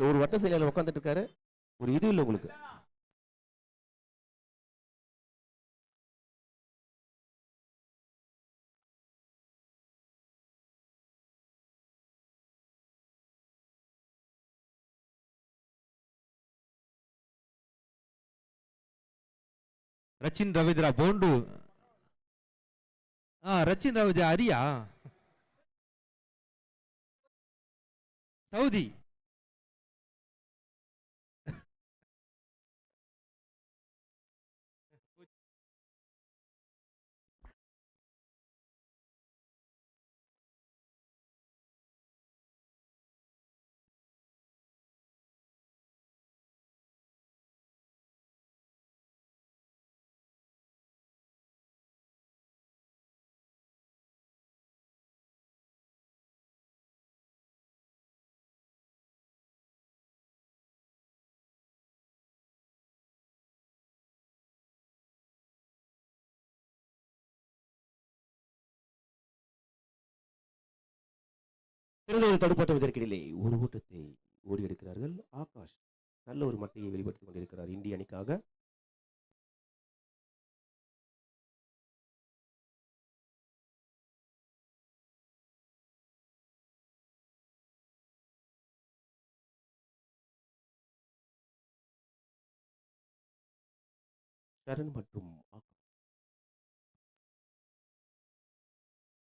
ஒரு வட்ட செயலாளர் உட்கார்ந்துட்டு இருக்காரு. ஒரு இது இல்லை உங்களுக்கு. ரச்சின் ரவீந்திரா போண்டு. ரச்சின் ரவீந்திரா அரியா சவுதி. சிறந்த ஒரு தடுப்பாட்டத்திற்கிடையிலே ஒரு ஓட்டத்தை ஓடி எடுக்கிறார்கள். ஆகாஷ் நல்ல ஒரு மட்டையை வெளிப்படுத்திக் கொண்டிருக்கிறார் இந்திய அணிக்காக. சரண் மற்றும்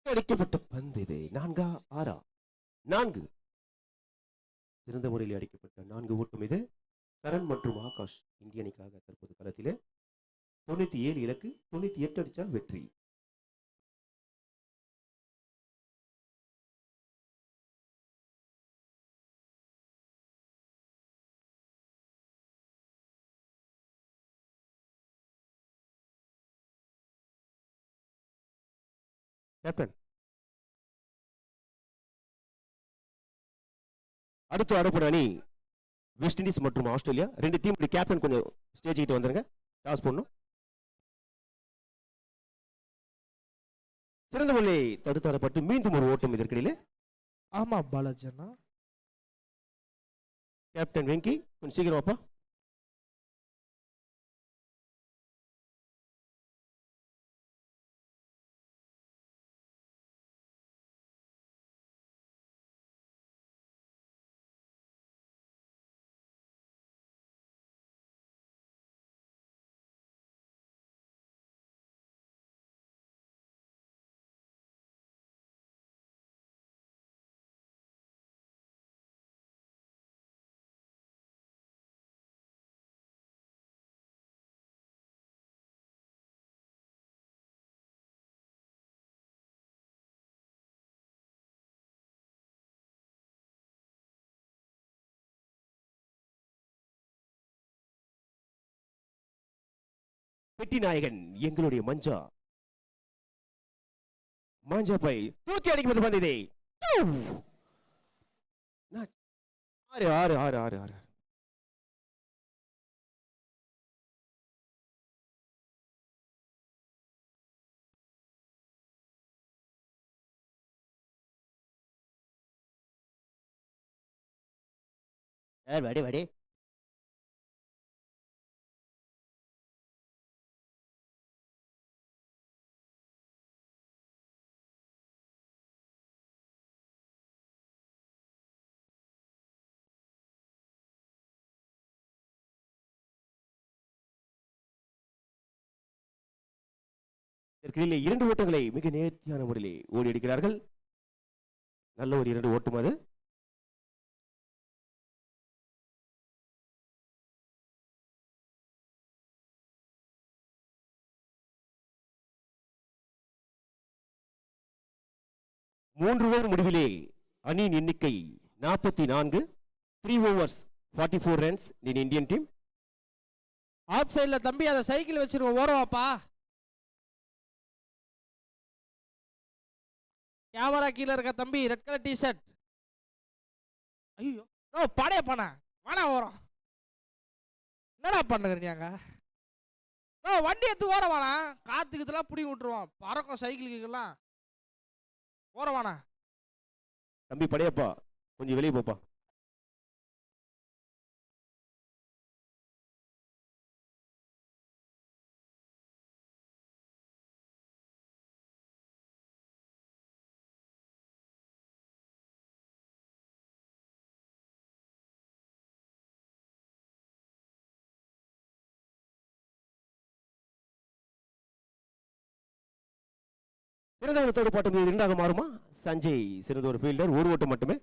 அடிக்கப்பட்ட பந்து இது 4 6 4 சிறந்த முறையில் அடிக்கப்பட்ட 4 ஓட்டம் இது. சரண் மற்றும் ஆகாஷ் இந்திய அணிக்காக தற்போது களத்திலே. 97 இலக்கு 98 அடிச்சால் வெற்றி. கேப்டன் அடுத்து ஆடப்போற அணி வெஸ்ட் இண்டீஸ் மற்றும் ஆஸ்திரேலியா. 2 டீம் கேப்டன் கொஞ்சம் ஸ்டேஜ் கிட்ட வந்துருங்க. டாஸ் போடணும். சிறந்த முறை தடுத்தாடப்பட்டு மீண்டும் ஒரு ஓட்டம் இதற்கிடையிலே. ஆமா பாலாஜி அண்ணா. கேப்டன் வெங்கி கொஞ்சம் சீக்கிரம் வாப்பா. பெட்டி நாயகன் எங்களுடைய மாஞ்சா பை தூக்கி அடிக்கும்போது வந்ததே. 6 6 6 6 6 வாடி வாடி. இதற்கிடையிலே 2 ஓட்டங்களை மிக நேர்த்தியான முறையிலே ஓடி அடிக்கிறார்கள். நல்ல ஒரு 2 ஓட்டம் அது. மூன்று ஓவர் முடிவிலே அணியின் எண்ணிக்கை 44. 3 overs 44 runs in Indian team. Off சைடுல தம்பி அத சைக்கிள் வச்சிருவோம் ஓரவாப்பா. கேமரா கீழே இருக்க தம்பி ரெட் கலர் டிஷர்ட். ஐயோ ஓ படைய பண்ண வாடா ஓரம். என்னடா பண்ணுறீங்க? ஓ வண்டி எடுத்து ஓர வாடா. காத்துக்கு இதெல்லாம் பிடி விட்டுருவோம். பறக்கும் சைக்கிளுக்கெல்லாம் ஓர வாடா. தம்பி படையப்பா கொஞ்சம் வெளியே போப்பா. சிறந்த ஒரு தேர்ட் பாட்டம் இது 2ஆக மாறுமா? சஞ்சய் சிறந்த ஒரு ஃபீல்டர், ஒரு ஓட்டம் மட்டுமே.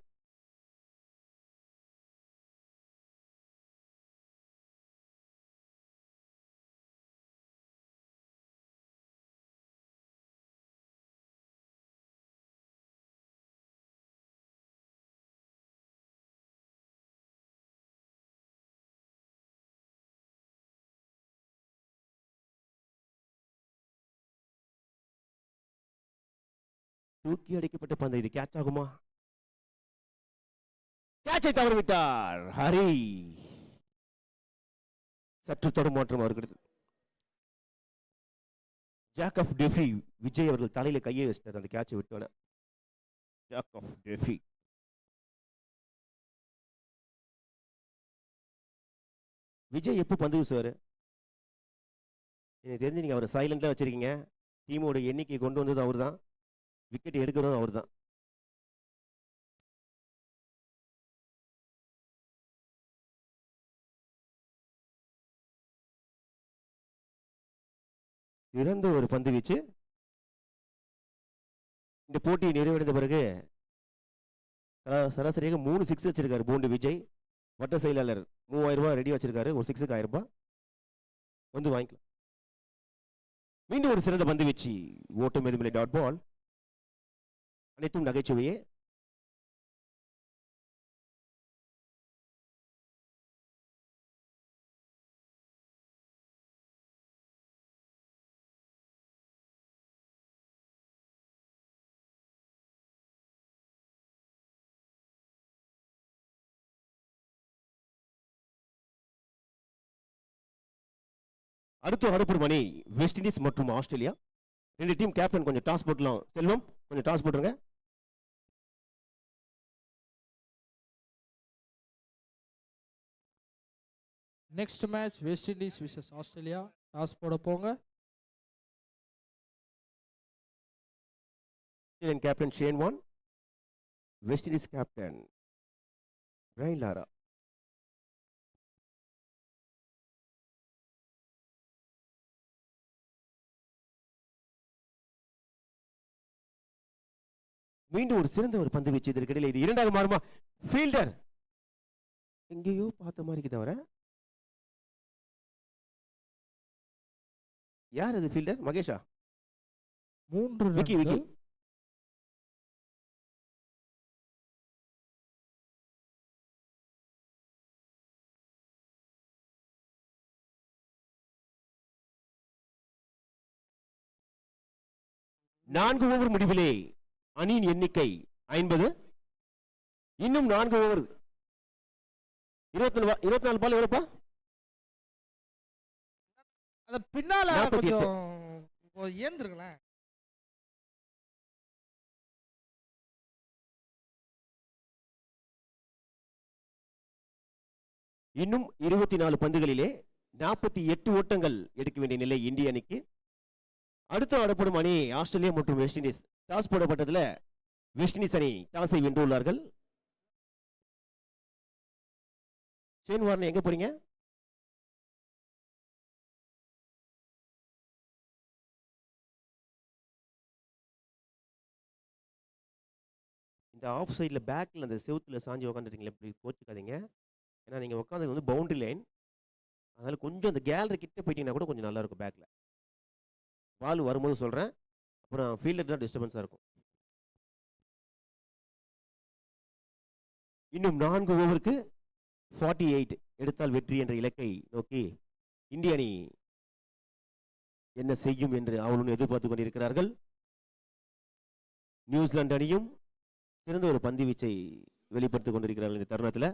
தூக்கி அடிக்கப்பட்ட பந்து, இது கேட்ச் ஆகுமா? கேட்சை தவறு விட்டார் ஹரி. சற்று தடுமாற்றம் அவருக்கு. ஜாக் ஆஃப் டெஃபி விஜய் அவர்கள் தலையில கையை வச்சிட்டார் அந்த கேட்சை விட்டோன. Jack of டெஃபி. விஜய் எப்போ பந்து வீசுவாரு? எனக்கு தெரிஞ்சு நீங்க அவரை சைலண்டா வச்சிருக்கீங்க. டீமோட எண்ணிக்கை கொண்டு வந்தது அவர் தான், விக்கெட் எடுக்கிறதும் அவர் தான். சிறந்த ஒரு பந்து வீச்சு. இந்த போட்டி நிறைவடைந்த பிறகு சராசரியாக 3 6 வச்சிருக்காரு பூண்டு விஜய். வட்ட செயலாளர் 3000 ரூபாய் ரெடி வச்சிருக்காரு. ஒரு 6க்கு 1000 ரூபாய் வந்து வாங்கிக்கலாம். மீண்டும் ஒரு சிறந்த பந்து வீச்சு. ஓட்டம் எதுமில்லை, டாட் பால். அனைத்தும் நகைச்சுவையே. அடுத்து அனுப்பும் மணி வெஸ்ட் இண்டீஸ் மற்றும் ஆஸ்திரேலியா. 2 டீம் கேப்டன் கொஞ்சம் டாஸ் போட்டலாம். செல்வம் கொஞ்சம் டாஸ் போட்டுருங்க. Next match West Indies versus Australia. Toss போட போங்க. Australian captain Shane Warne, West Indies captain Brian Lara. மீண்டும் ஒரு சிறந்த ஒரு பந்து வீச்சு. இதற்கிடையில் இது 2ஆக மாறுமா? ஃபீல்டர் எங்கேயோ பார்த்த மாதிரி தவிர யார் அது ஃபீல்டர்? மகேஷா? 3 விக்கி விக்கி. ரன்கள். நான்கு ஓவர் முடிவிலே அணியின் எண்ணிக்கை 50. இன்னும் 4 ஓவர். 24 பால் எவ்வளோப்பா? அந்த பின்னால 48. கொஞ்சம் ஏந்திருங்களேன். இன்னும் 24 பந்துகளிலே 48 ஓட்டங்கள் எடுக்க வேண்டிய நிலை இந்திய அணிக்கு. அடுத்து ஆடப்படும் அணி ஆஸ்திரேலியா மற்றும் வெஸ்ட் இண்டீஸ். டாஸ் போடப்பட்டதுல வெஸ்ட் இண்டீஸ் அணி டாஸை வென்றுள்ளார்கள். ஷேன் வார்ன் எங்க போறீங்க? இந்த ஆஃப் சைடில் பேக்கில் அந்த செவுத்தில் சாஞ்சி உட்காந்துருக்கீங்களே, இப்படி கோச்சிக்காதீங்க. ஏன்னா நீங்கள் உட்காந்தது வந்து பவுண்டரி லைன். அதனால் கொஞ்சம் அந்த கேலரி கிட்ட போயிட்டீங்கன்னா கூட கொஞ்சம் நல்லாயிருக்கும். பேக்கில் பால் வரும்போது சொல்கிறேன், அப்புறம் ஃபீல்டர் தான் டிஸ்டர்பன்ஸாக இருக்கும். இன்னும் 4 ஓவருக்கு 48 எடுத்தால் வெற்றி என்ற இலக்கை நோக்கி இந்திய அணி என்ன செய்யும் என்று அவளும் எதிர்பார்த்து கொண்டிருக்கிறார்கள். நியூசிலாந்து அணியும் சிறந்த ஒரு பந்து வீச்சை வெளிப்படுத்திக் கொண்டிருக்கிறார்கள் இந்த தருணத்தில்.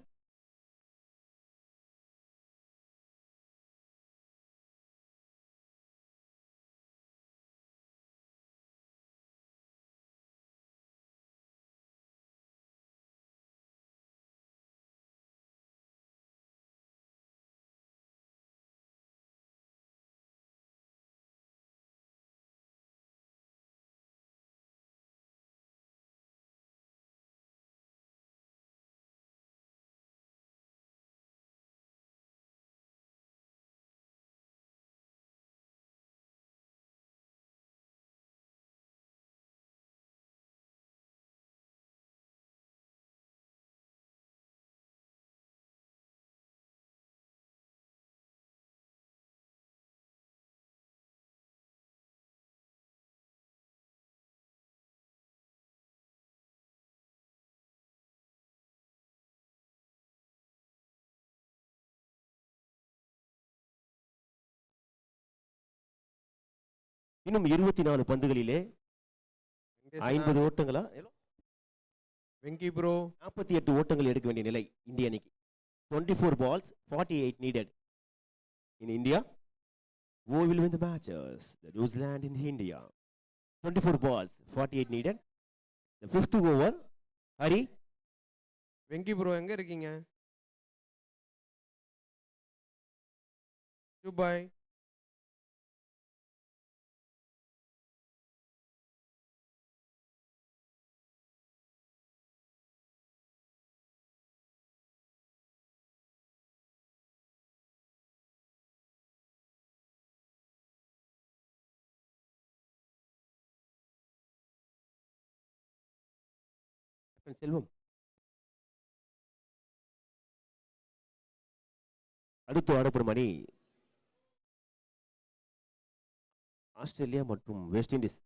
இன்னும் 24 பந்துகளிலே வெங்கடேசனா, 50 ஓட்டங்களா வெங்கி ப்ரோ 48 ஓட்டங்கள் எடுக்க வேண்டிய நிலை இந்திய அணிக்கு. 24 balls 48 needed in India. Who will win the matches? The New Zealand in India. 24 balls 48 needed. The fifth over. Hari, Venky bro எங்க இருக்கீங்க? துபாய். Captain செல்வம். அடுத்து ஆடப்படும் அணி ஆஸ்திரேலியா மற்றும் வெஸ்ட் இண்டீஸ்.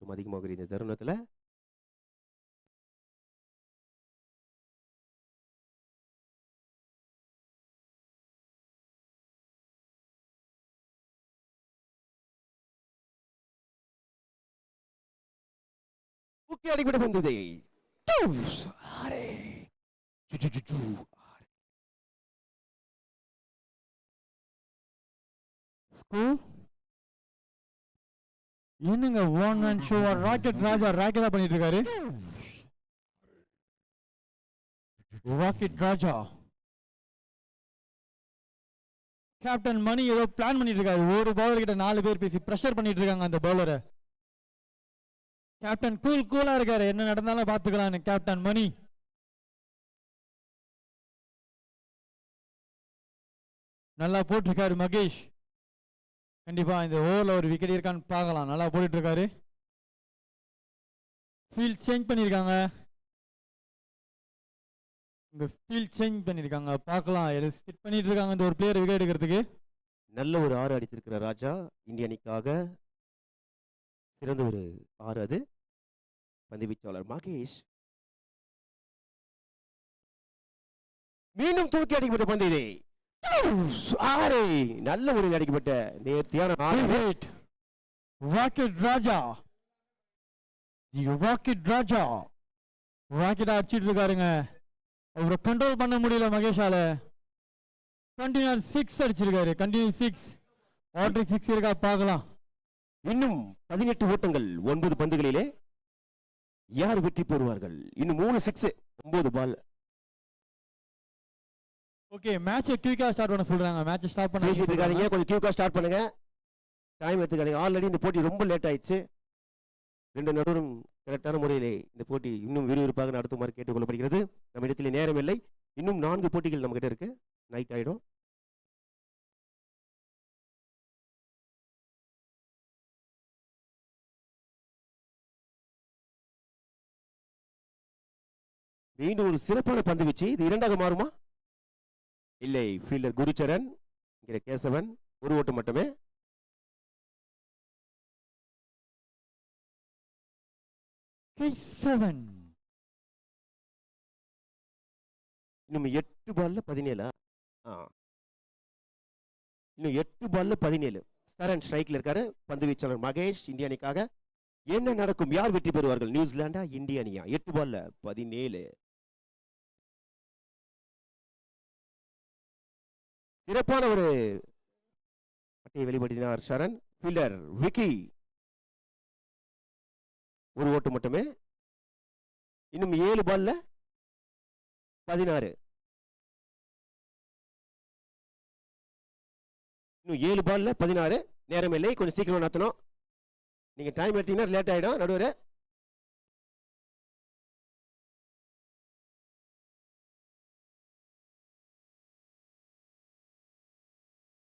ஓட்டம் அதிகமாகிற இந்த தருணத்துல தூக்கி அடிபட்டு வந்தது. ஸ்கூல் என்னங்க ஒன் மேன் ஷோ ராக்கெட் ராஜா ராக்கெட்டா பண்ணிட்டு இருக்காரு. ராக்கெட் ராஜா கேப்டன் மணி ஏதோ பிளான் பண்ணிட்டு இருக்காரு. ஒரு பவுலர் கிட்ட 4 பேர் பேசி பிரஷர் பண்ணிட்டு இருக்காங்க அந்த பவுலரை. கேப்டன் கூலா இருக்காரு, என்ன நடந்தாலும் பாத்துக்கலாம்னு கேப்டன் மணி. நல்லா போட்டிருக்காரு மகேஷ். கண்டிப்பா இந்த ஓவர்ல ஒரு விக்கெட் இருக்கான்னு பார்க்கலாம். நல்லா போட்டுட்டு இருக்காரு. ஃபீல்ட் சேஞ்ச் பண்ணிருக்காங்க. இங்க ஃபீல்ட் சேஞ்ச் பண்ணிருக்காங்க, பார்க்கலாம். செட் பண்ணிட்டு இருக்காங்க இந்த ஒரு பிளேயர் விக்கெட் எடுக்கிறதுக்கு. நல்ல ஒரு 6 அடித்திருக்கிற ராஜா இந்திய அணிக்காக. சிறந்த ஒரு 6 அது. பந்து வீச்சாளர் மகேஷ் மீண்டும் தூக்கி அடிக்கப்பட்ட பந்திலே 6. நல்ல முறையில் அடிக்கப்பட்ட நேர்த்தியான 6. ராக்கெட் ராஜா ராக்கெட் ராஜா ராக்கெட் அடிச்சிட்டு இருக்காருங்க. அவரை கண்ட்ரோல் பண்ண முடியல மகேஷால. கண்டினியூ 6 அடிச்சிருக்காரு. கண்டினியூ 6 ஆர்டர் 6 இருக்கா பார்க்கலாம். இன்னும் 18 ஓட்டங்கள் 9 பந்துகளிலே. யார் வெற்றி பெறுவார்கள்? இன்னும் 3 6 9 பால். ஓகே, மேட்சை குயிக்கா ஸ்டார்ட் பண்ண சொல்றாங்க. மேட்சை ஸ்டார்ட் பண்ண பேசிட்டு இருக்காதீங்க, கொஞ்சம் குயிக்கா ஸ்டார்ட் பண்ணுங்க. டைம் எடுத்துக்காதீங்க. ஆல்ரெடி இந்த போட்டி ரொம்ப லேட் ஆயிடுச்சு. 2 நடுவரும் கரெக்டான முறையிலே இந்த போட்டி இன்னும் விறுவிறுப்பாக நடத்துமாறு கேட்டுக்கொள்ளப்படுகிறது. நம்ம இடத்திலே நேரம் இல்லை. இன்னும் 4 போட்டிகள் நம்ம கிட்ட இருக்கு. நைட் ஆயிடும். மீண்டும் ஒரு சிறப்பான பந்து வீச்சு. இது 2ஆக மாறுமா? இல்லை. ஃபீல்டர் குருச்சரன், இங்கே கேசவன். ஒரு ஓட்டு மட்டுமே. இன்னும் 8 பால்ல 17. இன்னும் 8 பால்ல 17. சரண் ஸ்ட்ரைக்ல இருக்காரு. பந்து வீச்சாளர் மகேஷ் இந்திய அணிக்காக. என்ன நடக்கும்? யார் வெற்றி பெறுவார்கள்? நியூசிலாண்டா இந்திய அணியா? 8 பால்ல 17. சிறப்பான ஒரு அட்டையை வெளிப்படுத்தினார் சரண். ஃபீல்டர் விக்கி ஒரு ஓட்டு மட்டுமே. இன்னும் 7 பால்ல 16. இன்னும் 7 பால்ல 16. நேரம் இல்லை, கொஞ்சம் சீக்கிரம் நடத்தணும். நீங்க டைம் எடுத்தீங்கன்னா லேட் ஆயிடும் நடுவரே.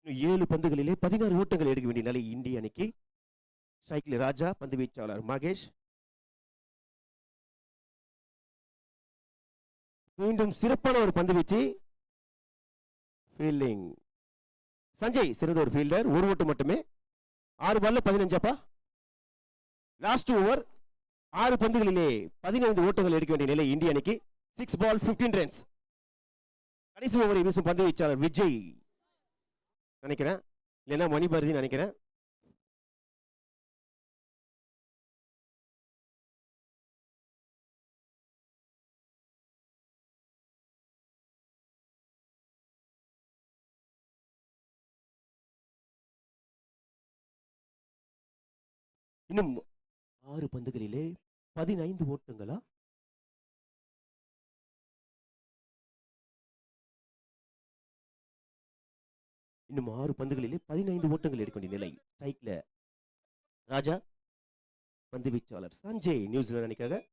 இன்னும் 7 பந்துகளிலே 16 ஓட்டங்கள் எடுக்க வேண்டிய நிலை இந்திய அணிக்கு. ஸ்ட்ரைக்கில் ராஜா, பந்து வீச்சாளர் மகேஷ். மீண்டும் சிறப்பான ஒரு பந்து வீச்சு. ஃபீல்டிங் சஞ்சய் சிறந்த ஒரு ஃபீல்டர். ஒரு ஓட்டு மட்டுமே. 6 பால்ல 15. லாஸ்ட் ஓவர் 6 பந்துகளிலே 15 ஓட்டங்கள் எடுக்க வேண்டிய நிலை இந்திய அணிக்கு. 6 பால் 15 ரன்ஸ். கடைசி ஓவரை வீசும் பந்து வீச்சாளர் விஜய் நினைக்கிறேன், இல்லைன்னா மணிபாரதி நினைக்கிறேன். இன்னும் 6 பந்துகளிலே 15 ஓட்டங்களா? இன்னும் 6 பந்துகளிலே 15 ஓட்டங்கள் எடுக்க வேண்டிய நிலை. ஸ்ட்ரைக்ல ராஜா, பந்து வீச்சாளர் சஞ்சய் நியூசிலாந்து அணிக்காக.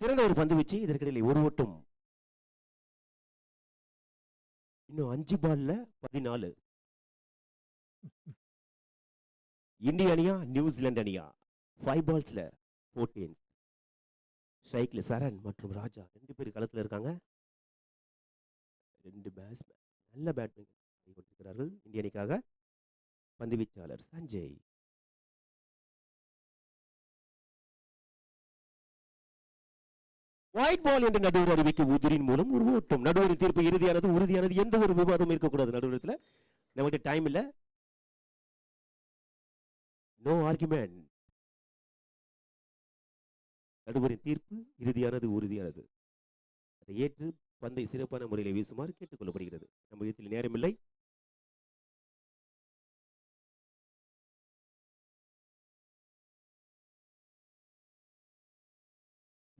சிறந்த ஒரு பந்து வீச்சு. இதற்கிடையில் ஒரு ஓட்டம் இன்னும் 5 பால்ல 14. இந்திய அணியா நியூசிலாந்து அணியா? 5 பால்ஸ்ல 14. ஸ்ட்ரைக்ல சரண் மற்றும் ராஜா 2 பேர் களத்துல இருக்காங்க. 2 பேட்ஸ்மேன் நல்ல பேட்ஸ்மேன் கொண்டிருக்கிறார்கள் இந்திய அணிக்காக. பந்து வீச்சாளர் சஞ்சய். ஒயிட் பால் என்ற நடுவர் அறிவிக்க உதிரின் மூலம் ஒரு ஓட்டம். நடுவரின் தீர்ப்பு இறுதியானது, உறுதியானது, எந்த ஒரு விவாதமும் இருக்கக்கூடாது. நடுவரத்தில் நம்மகிட்ட டைம் இல்ல. No argument. நடுவரின் தீர்ப்பு இறுதியானது, உறுதியானது. அதை ஏற்று பந்தை சிறப்பான முறையில் வீசுமாறு கேட்டுக்கொள்ளப்படுகிறது. நம்ம இடத்தில் நேரமில்லை.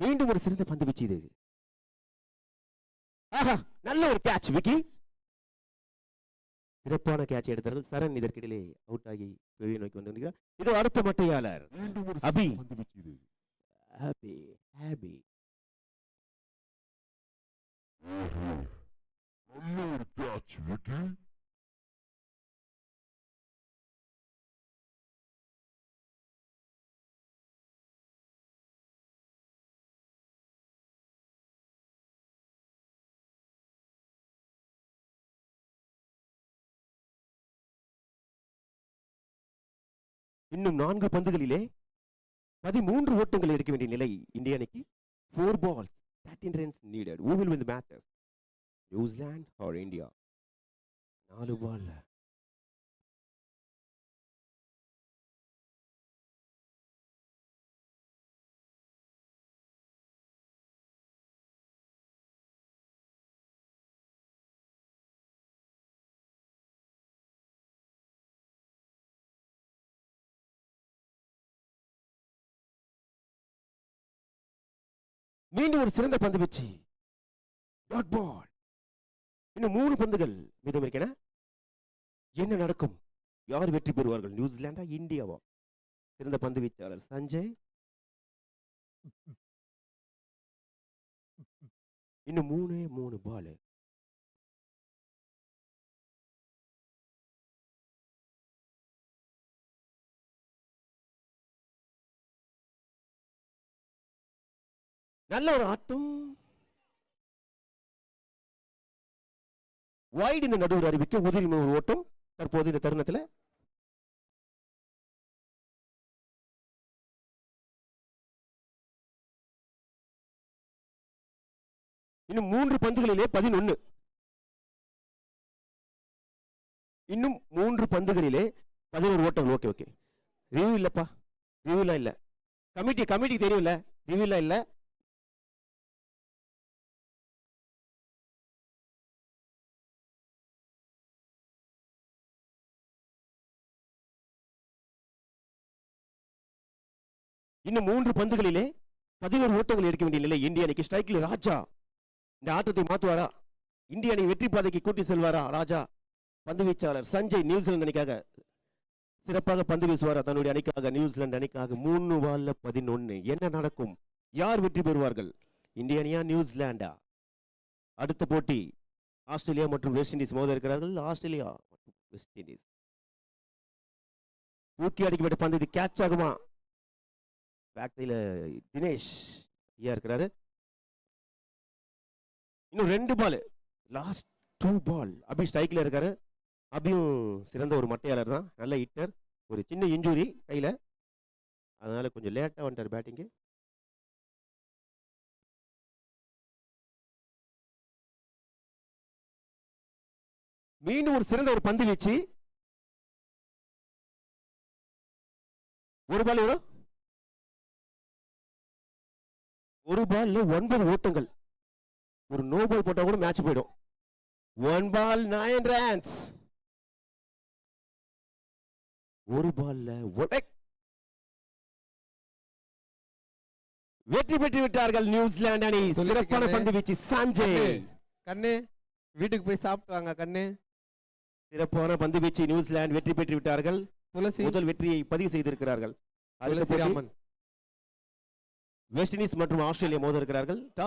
மீண்டும் ஒரு சிறந்த பந்து வீச்சு இது. ஆஹா, நல்ல ஒரு கேட்ச் விக்கி. சிறப்பான கேட்ச் எடுத்தார்கள். சரண் இதற்கிடையிலே அவுட் ஆகி வெளியே நோக்கி வந்திருக்கிறார். இது அடுத்த மட்டையாளர் அபி. Happy happy. நல்ல ஒரு கேட்ச் விக்கி. இன்னும் 4 பந்துகளிலே 13 ஓட்டங்கள் எடுக்க வேண்டிய நிலை இந்திய அணிக்கு. 4 balls 13 runs needed. Who will win the matches? New Zealand or India? 4 ball. மீண்டும் ஒரு சிறந்த பந்து வீச்சு. Dot ball. இன்னும் 3 பந்துகள் மீதம் இருக்கின்றன. என்ன நடக்கும்? யார் வெற்றி பெறுவார்கள்? நியூசிலாண்டா இந்தியாவா? சிறந்த பந்து வீச்சாளர் சஞ்சய். இன்னும் 3 பால். நல்ல ஒரு ஆட்டம். வைட் இந்த நடுவர் அறிவிக்க உதிரி ஒரு ஓட்டம். தற்போது இந்த தருணத்தில் இன்னும் 3 பந்துகளிலே 11. இன்னும் 3 பந்துகளிலே 11 ஓட்டங்கள். Okay okay. ரிவ்யூ இல்லப்பா, ரிவ்யூலாம் இல்ல. கமிட்டி தெரியும்ல, ரிவ்யூலாம் இல்ல. இன்னும் 3 பந்துகளிலே 11 ஓட்டங்கள் எடுக்க வேண்டிய நிலை இந்திய அணிக்கு. ஸ்ட்ரைக்ல ராஜா இந்த ஆட்டத்தை மாத்துவாரா? இந்திய அணி வெற்றி பாதைக்கு கூட்டி செல்வாரா ராஜா? பந்து வீச்சாளர் சஞ்சய் நியூசிலாந்து அணிக்காக சிறப்பாக பந்து வீசுவாரா தன்னுடைய அணிக்காக? நியூசிலாந்து அணிக்காக 3 பால்ல 11. என்ன நடக்கும்? யார் வெற்றி பெறுவார்கள்? இந்திய அணியா நியூசிலாண்டா? அடுத்த போட்டி ஆஸ்திரேலியா மற்றும் வெஸ்ட் இண்டீஸ் மோத இருக்கிறார்கள். ஆஸ்திரேலியா மற்றும் வெஸ்ட் இண்டீஸ். தூக்கி அடிக்கப்பட்ட பந்து இது கேட்ச் ஆகுமா? பேக்ல தினேஷ் ஐயா இருக்கிறாரு. இன்னும் 2 பால். லாஸ்ட் 2 பால். அபி ஸ்ட்ரைக்ல இருக்காரு. அபியும் சிறந்த ஒரு மட்டையாளர் தான், நல்ல ஹிட்டர். ஒரு சின்ன இன்ஜுரி கையில, அதனால கொஞ்சம் லேட்டா வந்துட்டார் பேட்டிங்கு. மீண்டும் ஒரு சிறந்த ஒரு பந்து வீச்சு. ஒரு பால் எவ்வளோ? ஒரு பால்ல 9 ஓட்டங்கள். ஒரு நோ பால் போட்டா கூட மேட்ச் போயிடும். 1 பால் 9 ரன்ஸ். ஒரு பால்ல வெற்றி பெற்று விட்டார்கள் நியூசிலாந்து அணி. சிறப்பான பந்து வீச்சு சஞ்சய். கண்ணு வீட்டுக்கு போய் சாப்பிட்டு வாங்க கண்ணு. சிறப்பான பந்து வீச்சு. நியூசிலாந்து வெற்றி பெற்று விட்டார்கள். துளசி முதல் வெற்றியை பதிவு செய்திருக்கிறார்கள். துளசி ராமன். வெஸ்ட் இண்டீஸ் மற்றும் ஆஸ்திரேலியா மோத இருக்கிறார்கள்.